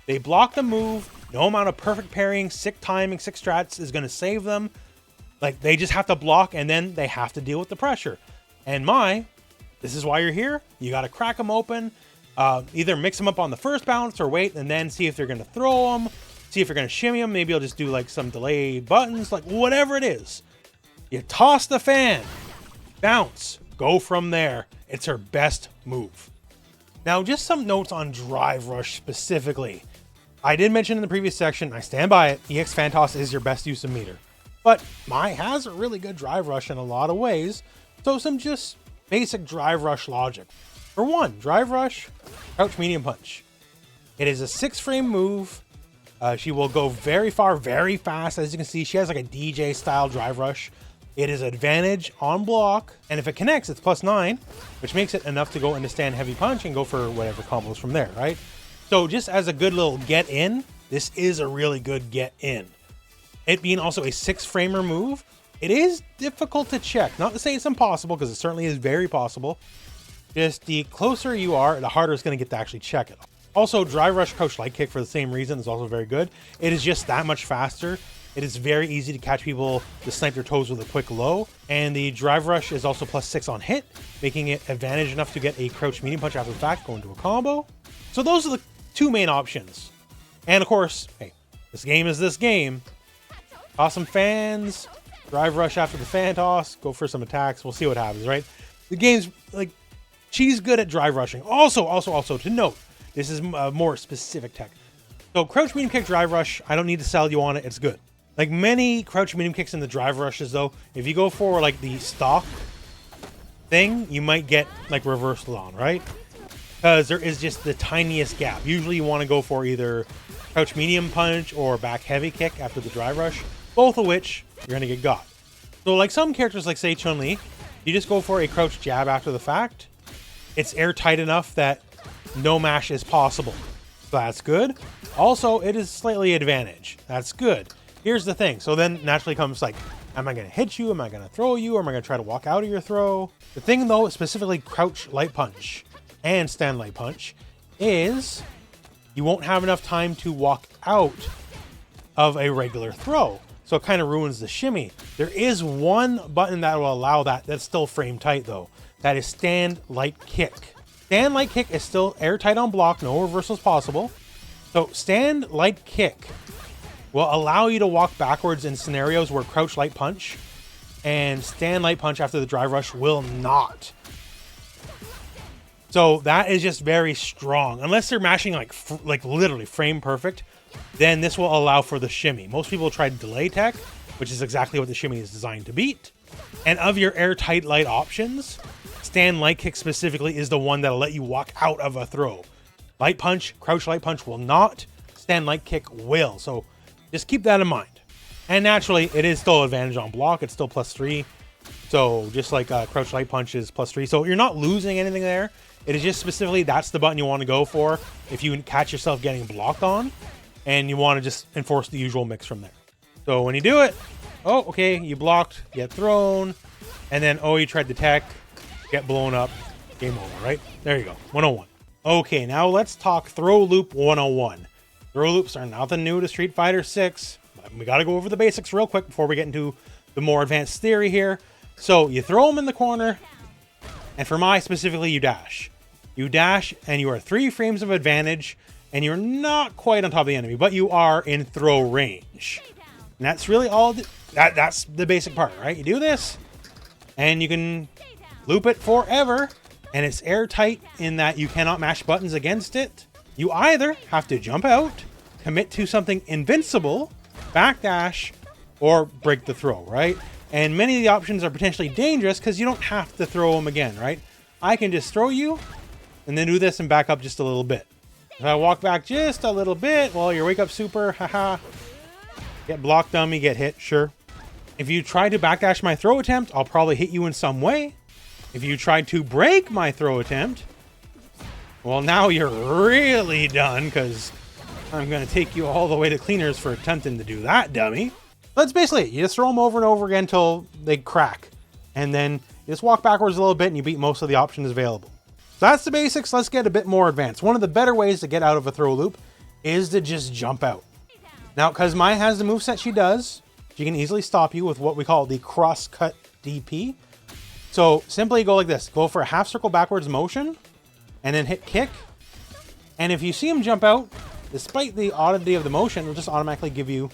They block the move. No amount of perfect parrying, sick timing, sick strats is going to save them. Like, they just have to block and then they have to deal with the pressure. And Mai, this is why you're here. You got to crack them open. Either mix them up on the first bounce or wait and then see if they're going to throw them. See if you're going to shimmy them. Maybe you'll just do like some delayed buttons, like whatever it is. You toss the fan, bounce, go from there. It's her best move. Now, just some notes on Drive Rush specifically. I did mention in the previous section, I stand by it, EX Fan Toss is your best use of meter. But Mai has a really good Drive Rush in a lot of ways, so some just basic Drive Rush logic. For one, Drive Rush, Crouch Medium Punch. It is a 6-frame move. She will go very far, very fast. As you can see, she has like a DJ style Drive Rush. It is advantage on block, and if it connects, it's +9, which makes it enough to go into stand heavy punch and go for whatever combos from there, right? So just as a good little get in, this is a really good get in. It being also a 6-framer move, it is difficult to check. Not to say it's impossible, because it certainly is very possible. Just the closer you are, the harder it's going to get to actually check it. Also, Drive Rush Crouch Light Kick for the same reason is also very good. It is just that much faster. It is very easy to catch people to snipe their toes with a quick low. And the Drive Rush is also +6 on hit, making it advantage enough to get a Crouch Medium Punch after the fact, go into a combo. So those are the two main options. And of course, hey, this game is this game. Toss some fans, Drive Rush after the fan toss, go for some attacks. We'll see what happens, right? The game's like, she's good at drive rushing. Also to note, this is more specific tech. So Crouch Medium Kick Drive Rush, I don't need to sell you on it. It's good. Like many Crouch Medium Kicks in the Drive Rushes though, if you go for like the stock thing, you might get like reversal on, right? Because there is just the tiniest gap. Usually you want to go for either Crouch Medium Punch or back heavy kick after the Drive Rush, both of which you're going to get got. So like some characters like say Chun-Li, you just go for a crouch jab after the fact. It's airtight enough that no mash is possible. So that's good. Also, it is slightly advantage. That's good. Here's the thing. So then naturally comes like, am I going to hit you? Am I going to throw you? Or am I going to try to walk out of your throw? The thing though, specifically Crouch Light Punch and Stand Light Punch, is you won't have enough time to walk out of a regular throw. So it kind of ruins the shimmy. There is one button that will allow that. That's still frame tight though. That is Stand Light Kick. Stand Light Kick is still airtight on block. No reversals possible. So Stand Light Kick will allow you to walk backwards in scenarios where Crouch Light Punch and Stand Light Punch after the Drive Rush will not. So that is just very strong. Unless they're mashing like literally frame perfect, then this will allow for the shimmy. Most people try delay tech, which is exactly what the shimmy is designed to beat. And of your airtight light options, Stand Light Kick specifically is the one that'll let you walk out of a throw. Light Punch, Crouch Light Punch will not. Stand Light Kick will. So just keep that in mind. And naturally, it is still advantage on block. It's still +3. So just like Crouch Light Punch is +3. So you're not losing anything there. It is just specifically, that's the button you want to go for if you catch yourself getting blocked on and you want to just enforce the usual mix from there. So when you do it, oh, okay, you blocked, get thrown, and then, oh, you tried to tech, get blown up, game over, right? There you go, 101. Okay, now let's talk throw loop 101. Throw loops are nothing new to Street Fighter 6. We got to go over the basics real quick before we get into the more advanced theory here. So you throw them in the corner, and for Mai specifically, you dash. You dash, and you are 3 frames of advantage, and you're not quite on top of the enemy, but you are in throw range. And that's really all. That's the basic part, right? You do this, and you can loop it forever, and it's airtight in that you cannot mash buttons against it. You either have to jump out, commit to something invincible, backdash, or break the throw, right? And many of the options are potentially dangerous because you don't have to throw them again, right? I can just throw you and then do this and back up just a little bit. If I walk back just a little bit, well, your wake up super, haha. Get blocked dummy, get hit, sure. If you try to backdash my throw attempt, I'll probably hit you in some way. If you try to break my throw attempt, well, now you're really done because I'm going to take you all the way to cleaners for attempting to do that, dummy. That's basically it. You just throw them over and over again until they crack. And then you just walk backwards a little bit and you beat most of the options available. So that's the basics. Let's get a bit more advanced. One of the better ways to get out of a throw loop is to just jump out. Now, because Mai has the moveset she does, she can easily stop you with what we call the cross-cut DP. So simply go like this. Go for a half circle backwards motion and then hit kick. And if you see him jump out, despite the oddity of the motion, it'll just automatically give you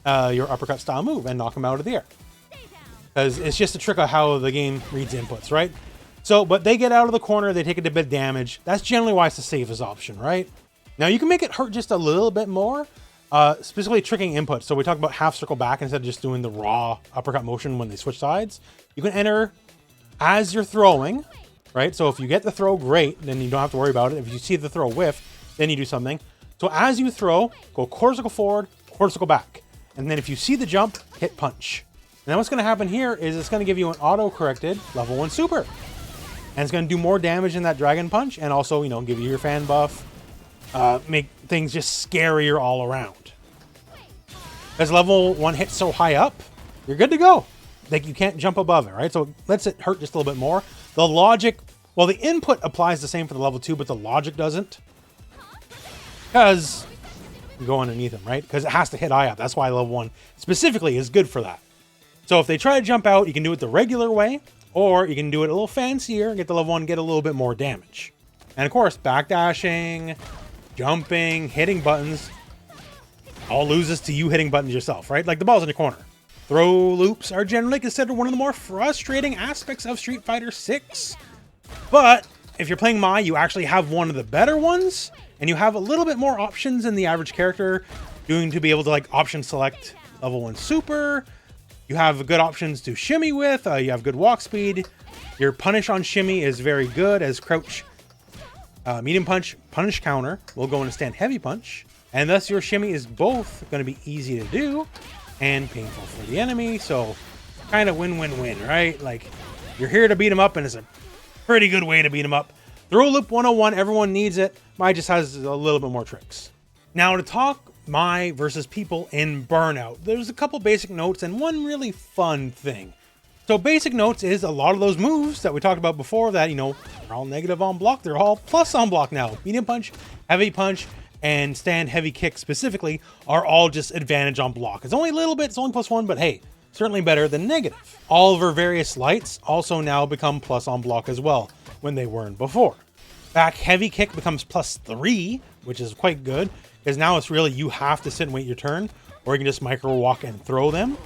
your uppercut style move and knock him out of the air. Because it's just a trick of how the game reads inputs, right? So, but they get out of the corner, they take a bit of damage. That's generally why it's the safest option, right? Now you can make it hurt just a little bit more, specifically tricking inputs. So we talk about half circle back instead of just doing the raw uppercut motion when they switch sides. You can enter as you're throwing, right? So if you get the throw, great, then you don't have to worry about it. If you see the throw whiff, then you do something. So as you throw, go quarter circle forward, quarter circle back. And then if you see the jump, hit punch. And then what's going to happen here is it's going to give you an auto-corrected level 1 super. And it's going to do more damage in that dragon punch and also, you know, give you your fan buff. Make things just scarier all around. As level 1 hits so high up, you're good to go. Like, you can't jump above it, right? So it lets it hurt just a little bit more. The logic, well, the input applies the same for the level 2, but the logic doesn't. Because you go underneath them, right? Because it has to hit high up. That's why level 1 specifically is good for that. So if they try to jump out, you can do it the regular way, or you can do it a little fancier and get the level 1, get a little bit more damage. And of course, backdashing, jumping, hitting buttons, all loses to you hitting buttons yourself, right? Like the ball's in the corner. Throw loops are generally considered one of the more frustrating aspects of Street Fighter 6. But if you're playing Mai, you actually have one of the better ones, and you have a little bit more options than the average character, doing to be able to like option select level 1 super. You have good options to shimmy with, you have good walk speed. Your punish on shimmy is very good, as crouch, medium punch, punish counter will go into stand heavy punch. And thus your shimmy is both going to be easy to do and painful for the enemy. So kind of win-win-win, right? Like, you're here to beat him up, and it's a pretty good way to beat him up. Throw loop 101, everyone needs it. Mai just has a little bit more tricks. Now to talk Mai versus people in Burnout, there's a couple basic notes and one really fun thing. So basic notes is a lot of those moves that we talked about before that, you know, they're all negative on block, they're all plus on block now. Medium punch, heavy punch, and stand heavy kick specifically are all just advantage on block. It's only a little bit, it's only +1, but hey, certainly better than negative. All of her various lights also now become plus on block as well, when they weren't before. Back heavy kick becomes +3, which is quite good, because now it's really you have to sit and wait your turn, or you can just micro walk and throw them.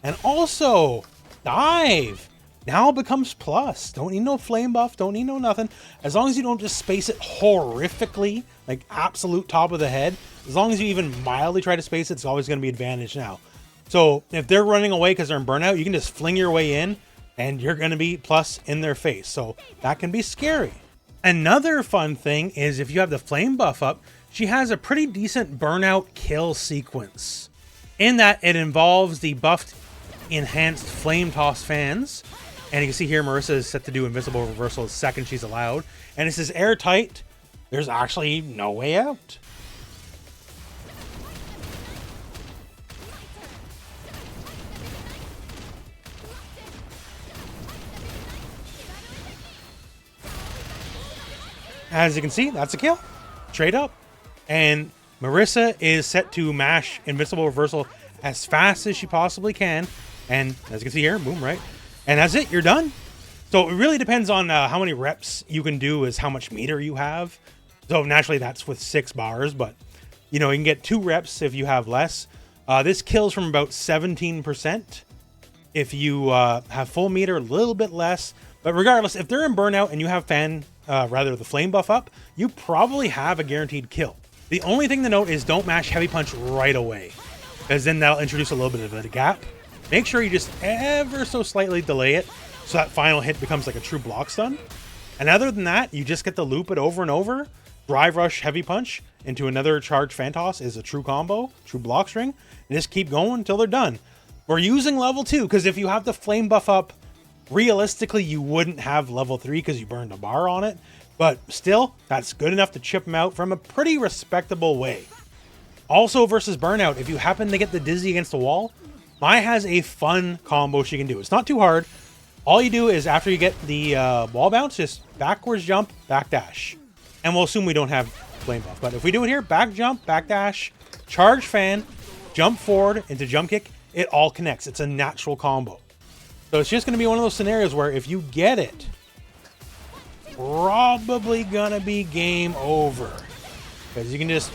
And also, dive now becomes plus. Don't need no flame buff, don't need no nothing. As long as you don't just space it horrifically, like absolute top of the head, as long as you even mildly try to space it, it's always going to be advantage now. So if they're running away because they're in burnout, you can just fling your way in and you're going to be plus in their face. So that can be scary. Another fun thing is if you have the flame buff up, she has a pretty decent burnout kill sequence, in that it involves the buffed enhanced flame toss fans. And you can see here Marissa is set to do invincible reversal the second she's allowed. And this is airtight. There's actually no way out. As you can see, that's a kill. Straight up. And Marissa is set to mash Invincible Reversal as fast as she possibly can. And as you can see here, boom, right? And that's it, you're done. So it really depends on how many reps you can do is how much meter you have. So naturally that's with 6 bars, but you know, you can get 2 reps if you have less. This kills from about 17%. If you have full meter, a little bit less. But regardless, if they're in Burnout and you have the flame buff up, you probably have a guaranteed kill. The only thing to note is don't mash Heavy Punch right away, because then that'll introduce a little bit of a gap. Make sure you just ever so slightly delay it so that final hit becomes like a true block stun. And other than that, you just get to loop it over and over. Drive Rush Heavy Punch into another Charge Phantos is a true combo, true block string, and just keep going until they're done. We're using level 2 because if you have the flame buff up, realistically you wouldn't have level 3 because you burned a bar on it, but still that's good enough to chip them out from a pretty respectable way. Also versus Burnout, if you happen to get the dizzy against the wall, Mai has a fun combo she can do. It's not too hard. All you do is after you get the wall bounce, just backwards jump, back dash. And we'll assume we don't have flame buff, but if we do it here, back jump, back dash, charge fan, jump forward into jump kick, it all connects. It's a natural combo. So it's just going to be one of those scenarios where if you get it, probably gonna be game over, because you can just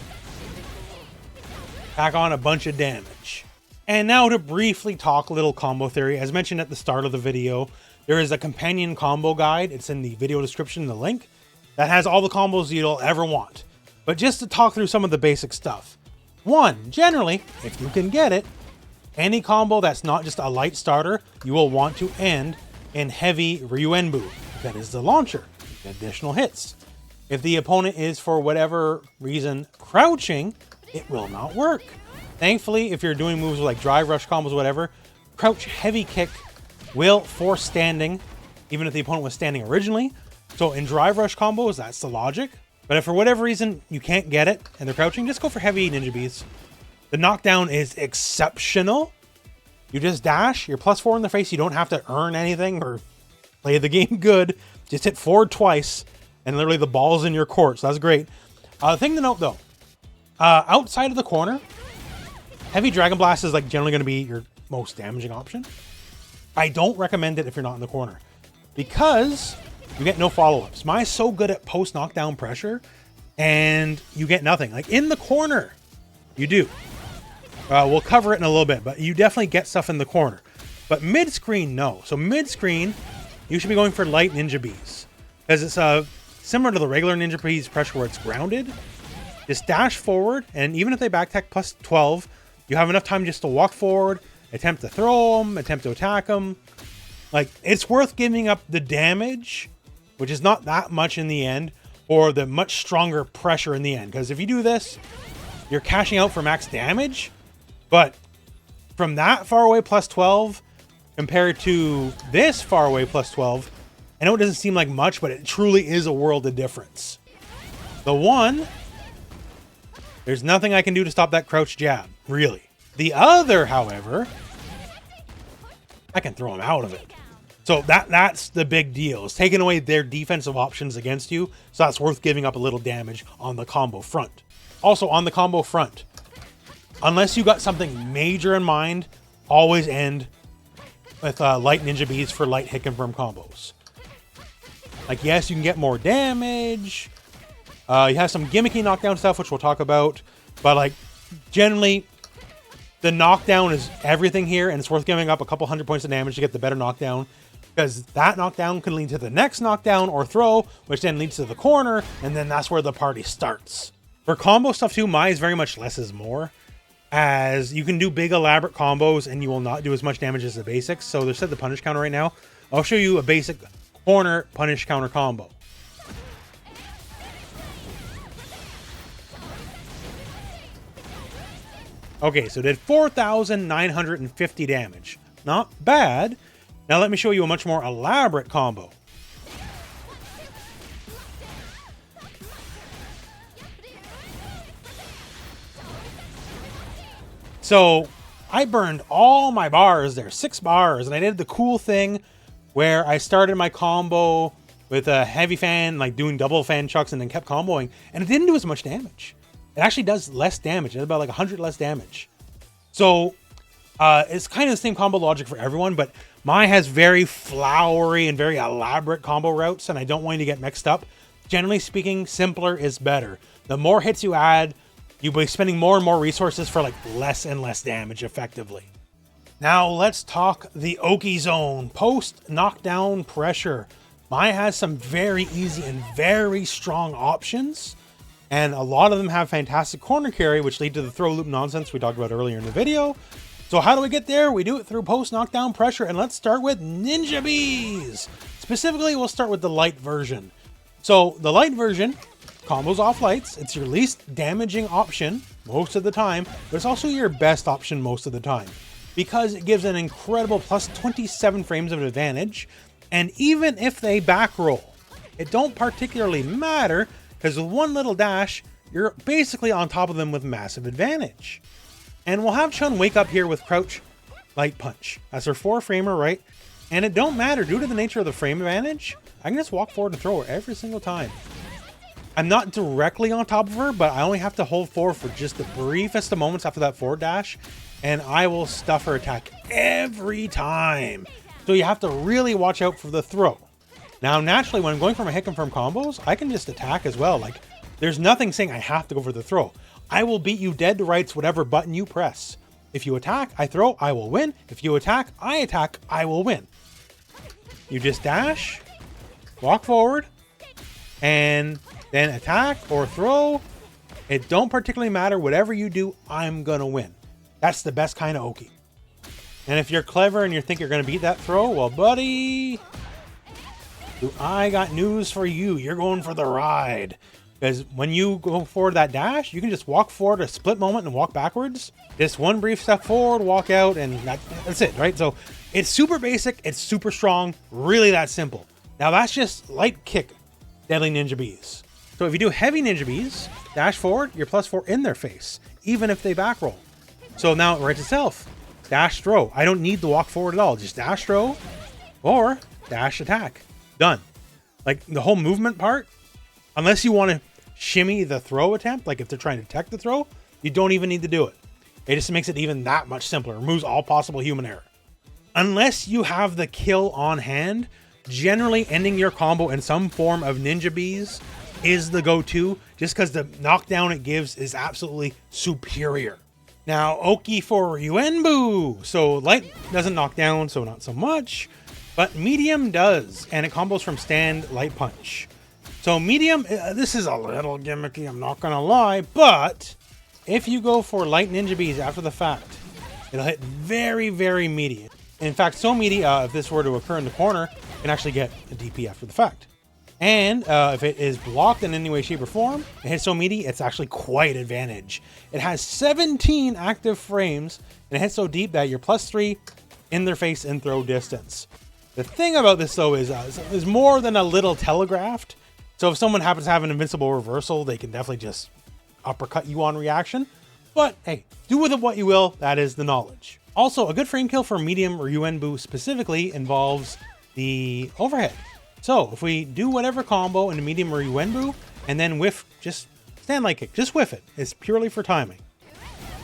pack on a bunch of damage. And now to briefly talk a little combo theory. As mentioned at the start of the video, there is a companion combo guide. It's in the video description, the link, that has all the combos you'll ever want. But just to talk through some of the basic stuff. 1, generally, if you can get it, any combo that's not just a light starter, you will want to end in heavy Ryuuenbu. That is the launcher, additional hits. If the opponent is, for whatever reason, crouching, it will not work. Thankfully, if you're doing moves like drive rush combos, whatever, crouch heavy kick will force standing, even if the opponent was standing originally. So in drive rush combos, that's the logic. But if for whatever reason you can't get it and they're crouching, just go for heavy ninja beats. The knockdown is exceptional. You just dash, you're +4 in the face, you don't have to earn anything or play the game good. Just hit forward twice, and literally the ball's in your court, so that's great. Thing to note though, outside of the corner, heavy Dragon Blast is like generally going to be your most damaging option. I don't recommend it if you're not in the corner, because you get no follow-ups. Mai's so good at post-knockdown pressure, and you get nothing. Like in the corner, you do. We'll cover it in a little bit, but you definitely get stuff in the corner. But mid-screen, no. So mid-screen, you should be going for light Ninja Bees, because it's similar to the regular Ninja Bees pressure where it's grounded. Just dash forward, and even if they back tech +12, you have enough time just to walk forward, attempt to throw them, attempt to attack them. Like, it's worth giving up the damage, which is not that much in the end, or the much stronger pressure in the end. Because if you do this, you're cashing out for max damage, but from that far away +12 compared to this far away +12, I know it doesn't seem like much, but it truly is a world of difference. The one, there's nothing I can do to stop that crouch jab, really. The other, however, I can throw him out of it. So that's the big deal, is taking away their defensive options against you, so that's worth giving up a little damage on the combo front. Also, on the combo front, unless you got something major in mind, always end with light Ninja Bees for light hit confirm combos. Like, yes, you can get more damage. You have some gimmicky knockdown stuff, which we'll talk about. But, like, generally, the knockdown is everything here, and it's worth giving up a couple 100 points of damage to get the better knockdown. Because that knockdown can lead to the next knockdown or throw, which then leads to the corner, and then that's where the party starts. For combo stuff, too, Mai is very much less is more. As you can do big elaborate combos and you will not do as much damage as the basics. So there's the punish counter right now. I'll show you a basic corner punish counter combo. Okay, so it did 4,950 damage. Not bad. Now let me show you a much more elaborate combo. So I burned all my bars there, 6 bars, and I did the cool thing where I started my combo with a heavy fan, like doing double fan chucks and then kept comboing, and it didn't do as much damage. It actually does less damage. It's about like 100 less damage. So it's kind of the same combo logic for everyone, but Mai has very flowery and very elaborate combo routes, and I don't want you to get mixed up. Generally speaking, simpler is better. The more hits you add, you'll be spending more and more resources for like less and less damage effectively. Now let's talk the Oki zone. Post knockdown pressure. Mai has some very easy and very strong options, and a lot of them have fantastic corner carry, which lead to the throw loop nonsense we talked about earlier in the video. So how do we get there? We do it through post knockdown pressure, and let's start with Ninja Bees. Specifically, we'll start with the light version. So the light version combos off lights. It's your least damaging option most of the time, but it's also your best option most of the time because it gives an incredible plus 27 frames of advantage. And even if they back roll, it don't particularly matter because with one little dash, you're basically on top of them with massive advantage. And we'll have Chun wake up here with crouch light punch. That's her 4-framer, right? And it don't matter due to the nature of the frame advantage. I can just walk forward and throw her every single time. I'm not directly on top of her, but I only have to hold forward for just the briefest of moments after that forward dash, and I will stuff her attack every time. So you have to really watch out for the throw. Now, naturally, when I'm going for my hit confirm combos, I can just attack as well. Like, there's nothing saying I have to go for the throw. I will beat you dead to rights whatever button you press. If you attack, I throw, I will win. If you attack, I will win. You just dash, walk forward, and then attack or throw. It don't particularly matter. Whatever you do, I'm going to win. That's the best kind of Oki. And if you're clever and you think you're going to beat that throw, well, buddy, I got news for you. You're going for the ride. Because when you go forward that dash, you can just walk forward a split moment and walk backwards. Just one brief step forward, walk out, and that's it, right? So it's super basic. It's super strong. Really that simple. Now that's just light kick deadly ninja bees. So if you do heavy ninja bees, dash forward, you're +4 in their face, even if they back roll. So now it writes itself. Dash throw. I don't need to walk forward at all. Just dash throw or dash attack. Done. Like the whole movement part, unless you want to shimmy the throw attempt, like if they're trying to tech the throw, you don't even need to do it. It just makes it even that much simpler. Removes all possible human error. Unless you have the kill on hand, generally ending your combo in some form of ninja bees is the go-to, just because the knockdown it gives is absolutely superior. Now, Oki for Ryuuenbu. So light doesn't knock down, so not so much, but medium does, and it combos from stand light punch. So medium, this is a little gimmicky, I'm not gonna lie, but if you go for light ninja bees after the fact, it'll hit very, very meaty. In fact, so meaty, if this were to occur in the corner, you can actually get a DP after the fact. And if it is blocked in any way, shape, or form, it hits so meaty, it's actually quite advantage. It has 17 active frames, and it hits so deep that you're +3 in their face and throw distance. The thing about this, though, is more than a little telegraphed. So if someone happens to have an invincible reversal, they can definitely just uppercut you on reaction. But hey, do with it what you will, that is the knowledge. Also, a good frame kill for medium Ryuuenbu specifically involves the overhead. So if we do whatever combo in a medium Ryuuenbu and then whiff, just stand light kick, just whiff it. It's purely for timing.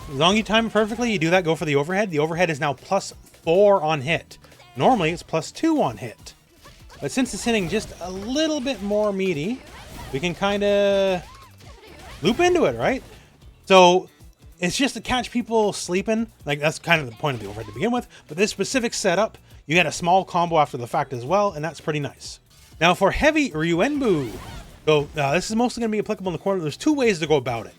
As long as you time it perfectly, you do that, go for the overhead. The overhead is now +4 on hit. Normally it's +2 on hit. But since it's hitting just a little bit more meaty, we can kind of loop into it, right? So it's just to catch people sleeping. Like that's kind of the point of the overhead to begin with. But this specific setup, you get a small combo after the fact as well, and that's pretty nice. Now for heavy Ryuuenbu, so this is mostly going to be applicable in the corner. There's 2 ways to go about it.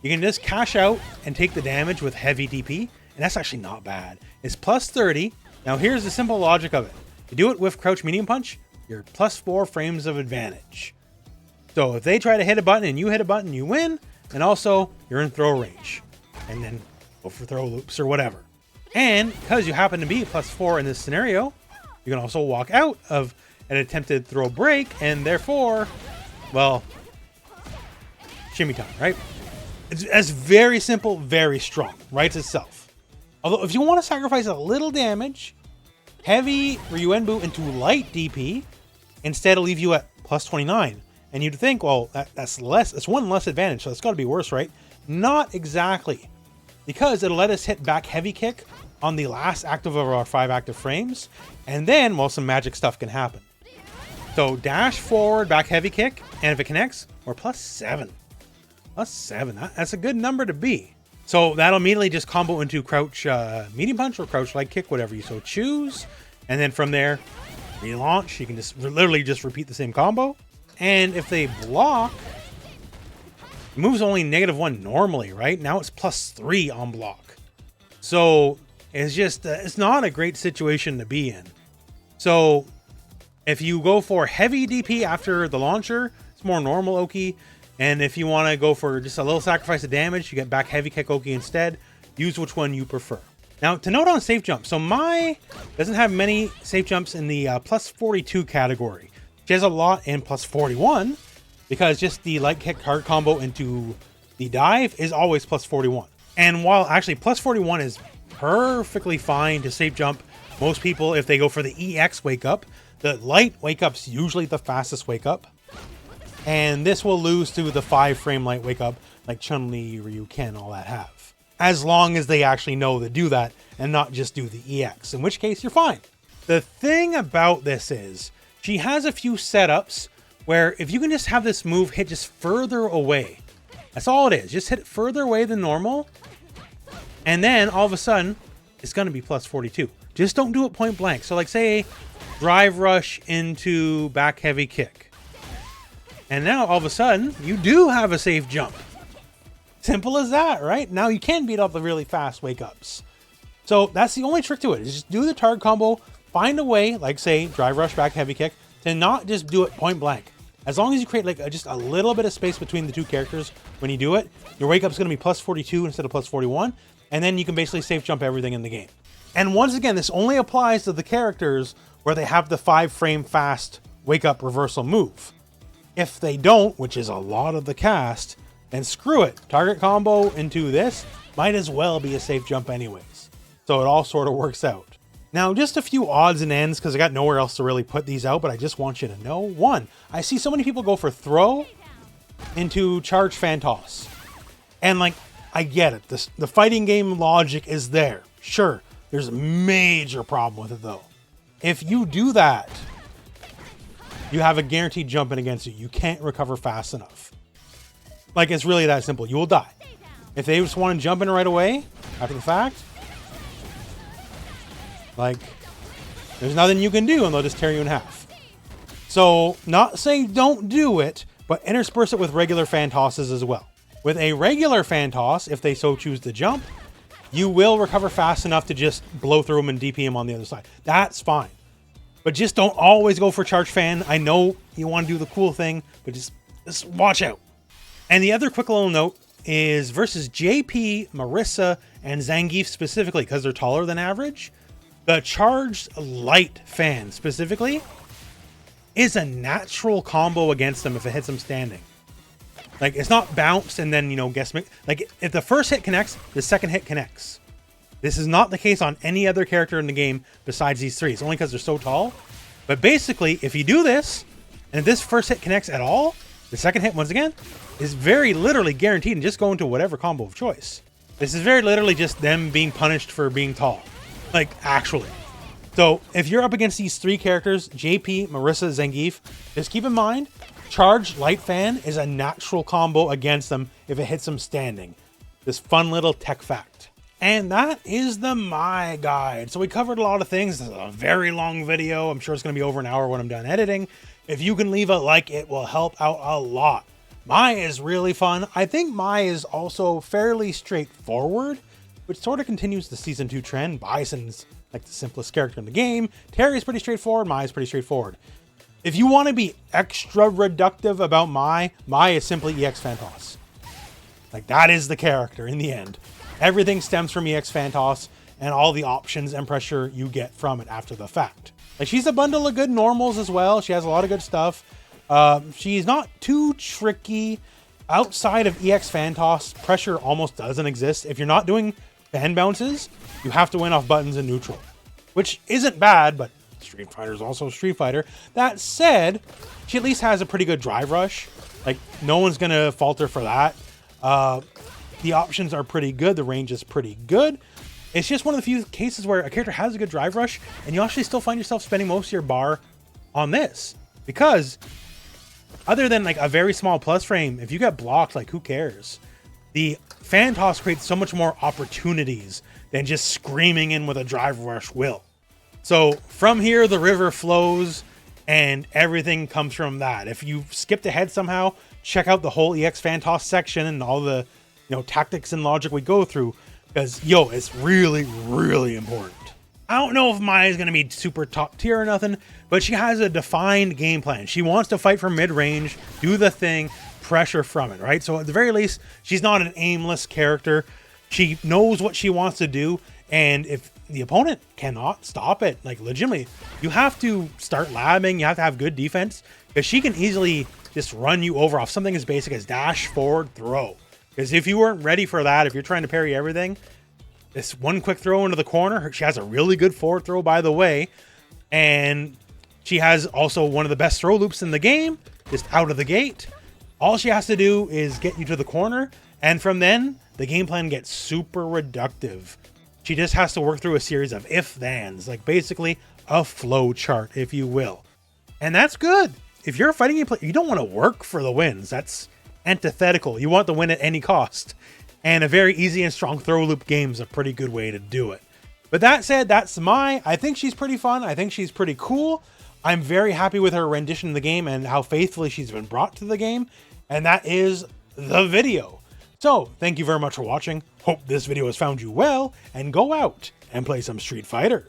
You can just cash out and take the damage with heavy DP, and that's actually not bad. It's +30. Now here's the simple logic of it. You do it with crouch medium punch, you're +4 frames of advantage. So if they try to hit a button and you hit a button, you win, and also you're in throw range. And then go for throw loops or whatever. And because you happen to be +4 in this scenario, you can also walk out of an attempted throw break, and therefore, well, shimmy time, right? It's very simple, very strong, writes itself. Although if you want to sacrifice a little damage, heavy Ryuuenbu into light DP, Instead, it'll leave you at plus 29. And you'd think, well, that's less. It's one less advantage, so it's got to be worse, right? Not exactly. Because it'll let us hit back heavy kick on the last active of our 5 active frames. And then, well, some magic stuff can happen. So dash forward, back heavy kick. And if it connects, we're plus 7. Plus 7. That's a good number to be. So that'll immediately just combo into crouch medium punch or crouch light kick, whatever you so choose. And then from there, relaunch. You can just literally just repeat the same combo. And if they block, the move's only -1 normally, right? Now it's plus 3 on block. So it's just, it's not a great situation to be in. So if you go for heavy DP after the launcher, it's more normal Oki. And if you want to go for just a little sacrifice of damage, you get back heavy kick Oki instead. Use which one you prefer. Now, to note on safe jump, so Mai doesn't have many safe jumps in the plus 42 category. She has a lot in plus 41 because just the light kick hard combo into the dive is always plus 41. And while actually plus 41 is perfectly fine to safe jump most people if they go for the EX wake up, the light wake up's usually the fastest wake up. And this will lose to the 5 frame light wake up like Chun-Li, Ryu, Ken, all that have. As long as they actually know to do that and not just do the EX, in which case you're fine. The thing about this is she has a few setups where if you can just have this move hit just further away, that's all it is. Just hit it further away than normal. And then all of a sudden it's going to be plus 42. Just don't do it point blank. So like say drive rush into back heavy kick. And now all of a sudden you do have a safe jump. Simple as that, right? Now you can beat up the really fast wake ups. So that's the only trick to it, is just do the target combo, find a way, like say drive rush back heavy kick, to not just do it point blank. As long as you create like just a little bit of space between the two characters when you do it, your wake up is going to be plus 42 instead of plus 41, and then you can basically safe jump everything in the game. And once again, this only applies to the characters where they have the 5 frame fast wake up reversal move. If they don't, which is a lot of the cast, then screw it. Target combo into this might as well be a safe jump anyways. So it all sort of works out. Now, just a few odds and ends because I got nowhere else to really put these out, but I just want you to know. 1, I see so many people go for throw into charge fan toss. And like, I get it. The fighting game logic is there. Sure, there's a major problem with it though. If you do that, you have a guaranteed jump in against you. You can't recover fast enough. Like, it's really that simple. You will die. If they just want to jump in right away, after the fact, like, there's nothing you can do and they'll just tear you in half. So, not saying don't do it, but intersperse it with regular fan tosses as well. With a regular fan toss, if they so choose to jump, you will recover fast enough to just blow through them and DP them on the other side. That's fine. But just don't always go for charge fan. I know you want to do the cool thing, but just watch out. And the other quick little note is versus JP, Marissa, and Zangief specifically, because they're taller than average, the charged light fan specifically is a natural combo against them if it hits them standing. Like, it's not bounce and then, you know, guess, like if the first hit connects, the second hit connects. This is not the case on any other character in the game besides these 3. It's only because they're so tall. But basically, if you do this, and if this first hit connects at all, the second hit, once again, is very literally guaranteed and just go into whatever combo of choice. This is very literally just them being punished for being tall. Like, actually. So, if you're up against these 3 characters, JP, Marissa, Zangief, just keep in mind, Charged Light Fan is a natural combo against them if it hits them standing. This fun little tech fact. And that is the Mai guide. So we covered a lot of things. This is a very long video. I'm sure it's going to be over an hour when I'm done editing. If you can leave a like, it will help out a lot. Mai is really fun. I think Mai is also fairly straightforward, which sort of continues the Season 2 trend. Bison's like the simplest character in the game. Terry's pretty straightforward. Mai is pretty straightforward. If you want to be extra reductive about Mai, Mai is simply EX Phantos. Like, that is the character in the end. Everything stems from EX Phantos and all the options and pressure you get from it after the fact. Like, she's a bundle of good normals as well. She has a lot of good stuff. She's not too tricky. Outside of EX Phantos, pressure almost doesn't exist. If you're not doing fan bounces, you have to win off buttons and neutral, which isn't bad, but Street Fighter is also Street Fighter. That said, she at least has a pretty good drive rush. Like, no one's going to falter for that. The options are pretty good. The range is pretty good. It's just one of the few cases where a character has a good drive rush and you actually still find yourself spending most of your bar on this. Because other than like a very small plus frame, if you get blocked, like, who cares? The fan toss creates so much more opportunities than just screaming in with a drive rush will. So from here, the river flows and everything comes from that. If you skipped ahead somehow, check out the whole EX fan toss section and all the, you know, tactics and logic we go through, because yo, it's really, really important. I don't know if Mai is going to be super top tier or nothing, but she has a defined game plan. She wants to fight from mid-range, do the thing, pressure from it, right? So at the very least, she's not an aimless character. She knows what she wants to do, and if the opponent cannot stop it, like, legitimately, you have to start labbing, you have to have good defense, because she can easily just run you over off something as basic as dash, forward, throw. Because if you weren't ready for that, if you're trying to parry everything, this one quick throw into the corner, she has a really good forward throw, by the way, and she has also one of the best throw loops in the game, just out of the gate. All she has to do is get you to the corner, and from then, the game plan gets super reductive. She just has to work through a series of if-thens, like basically a flow chart, if you will. And that's good. If you're a fighting game player, you don't want to work for the wins. That's antithetical. You want the win at any cost. And a very easy and strong throw loop game is a pretty good way to do it. But that said, that's Mai. I think she's pretty fun. I think she's pretty cool. I'm very happy with her rendition of the game and how faithfully she's been brought to the game. And that is the video. So thank you very much for watching. Hope this video has found you well, and go out and play some Street Fighter.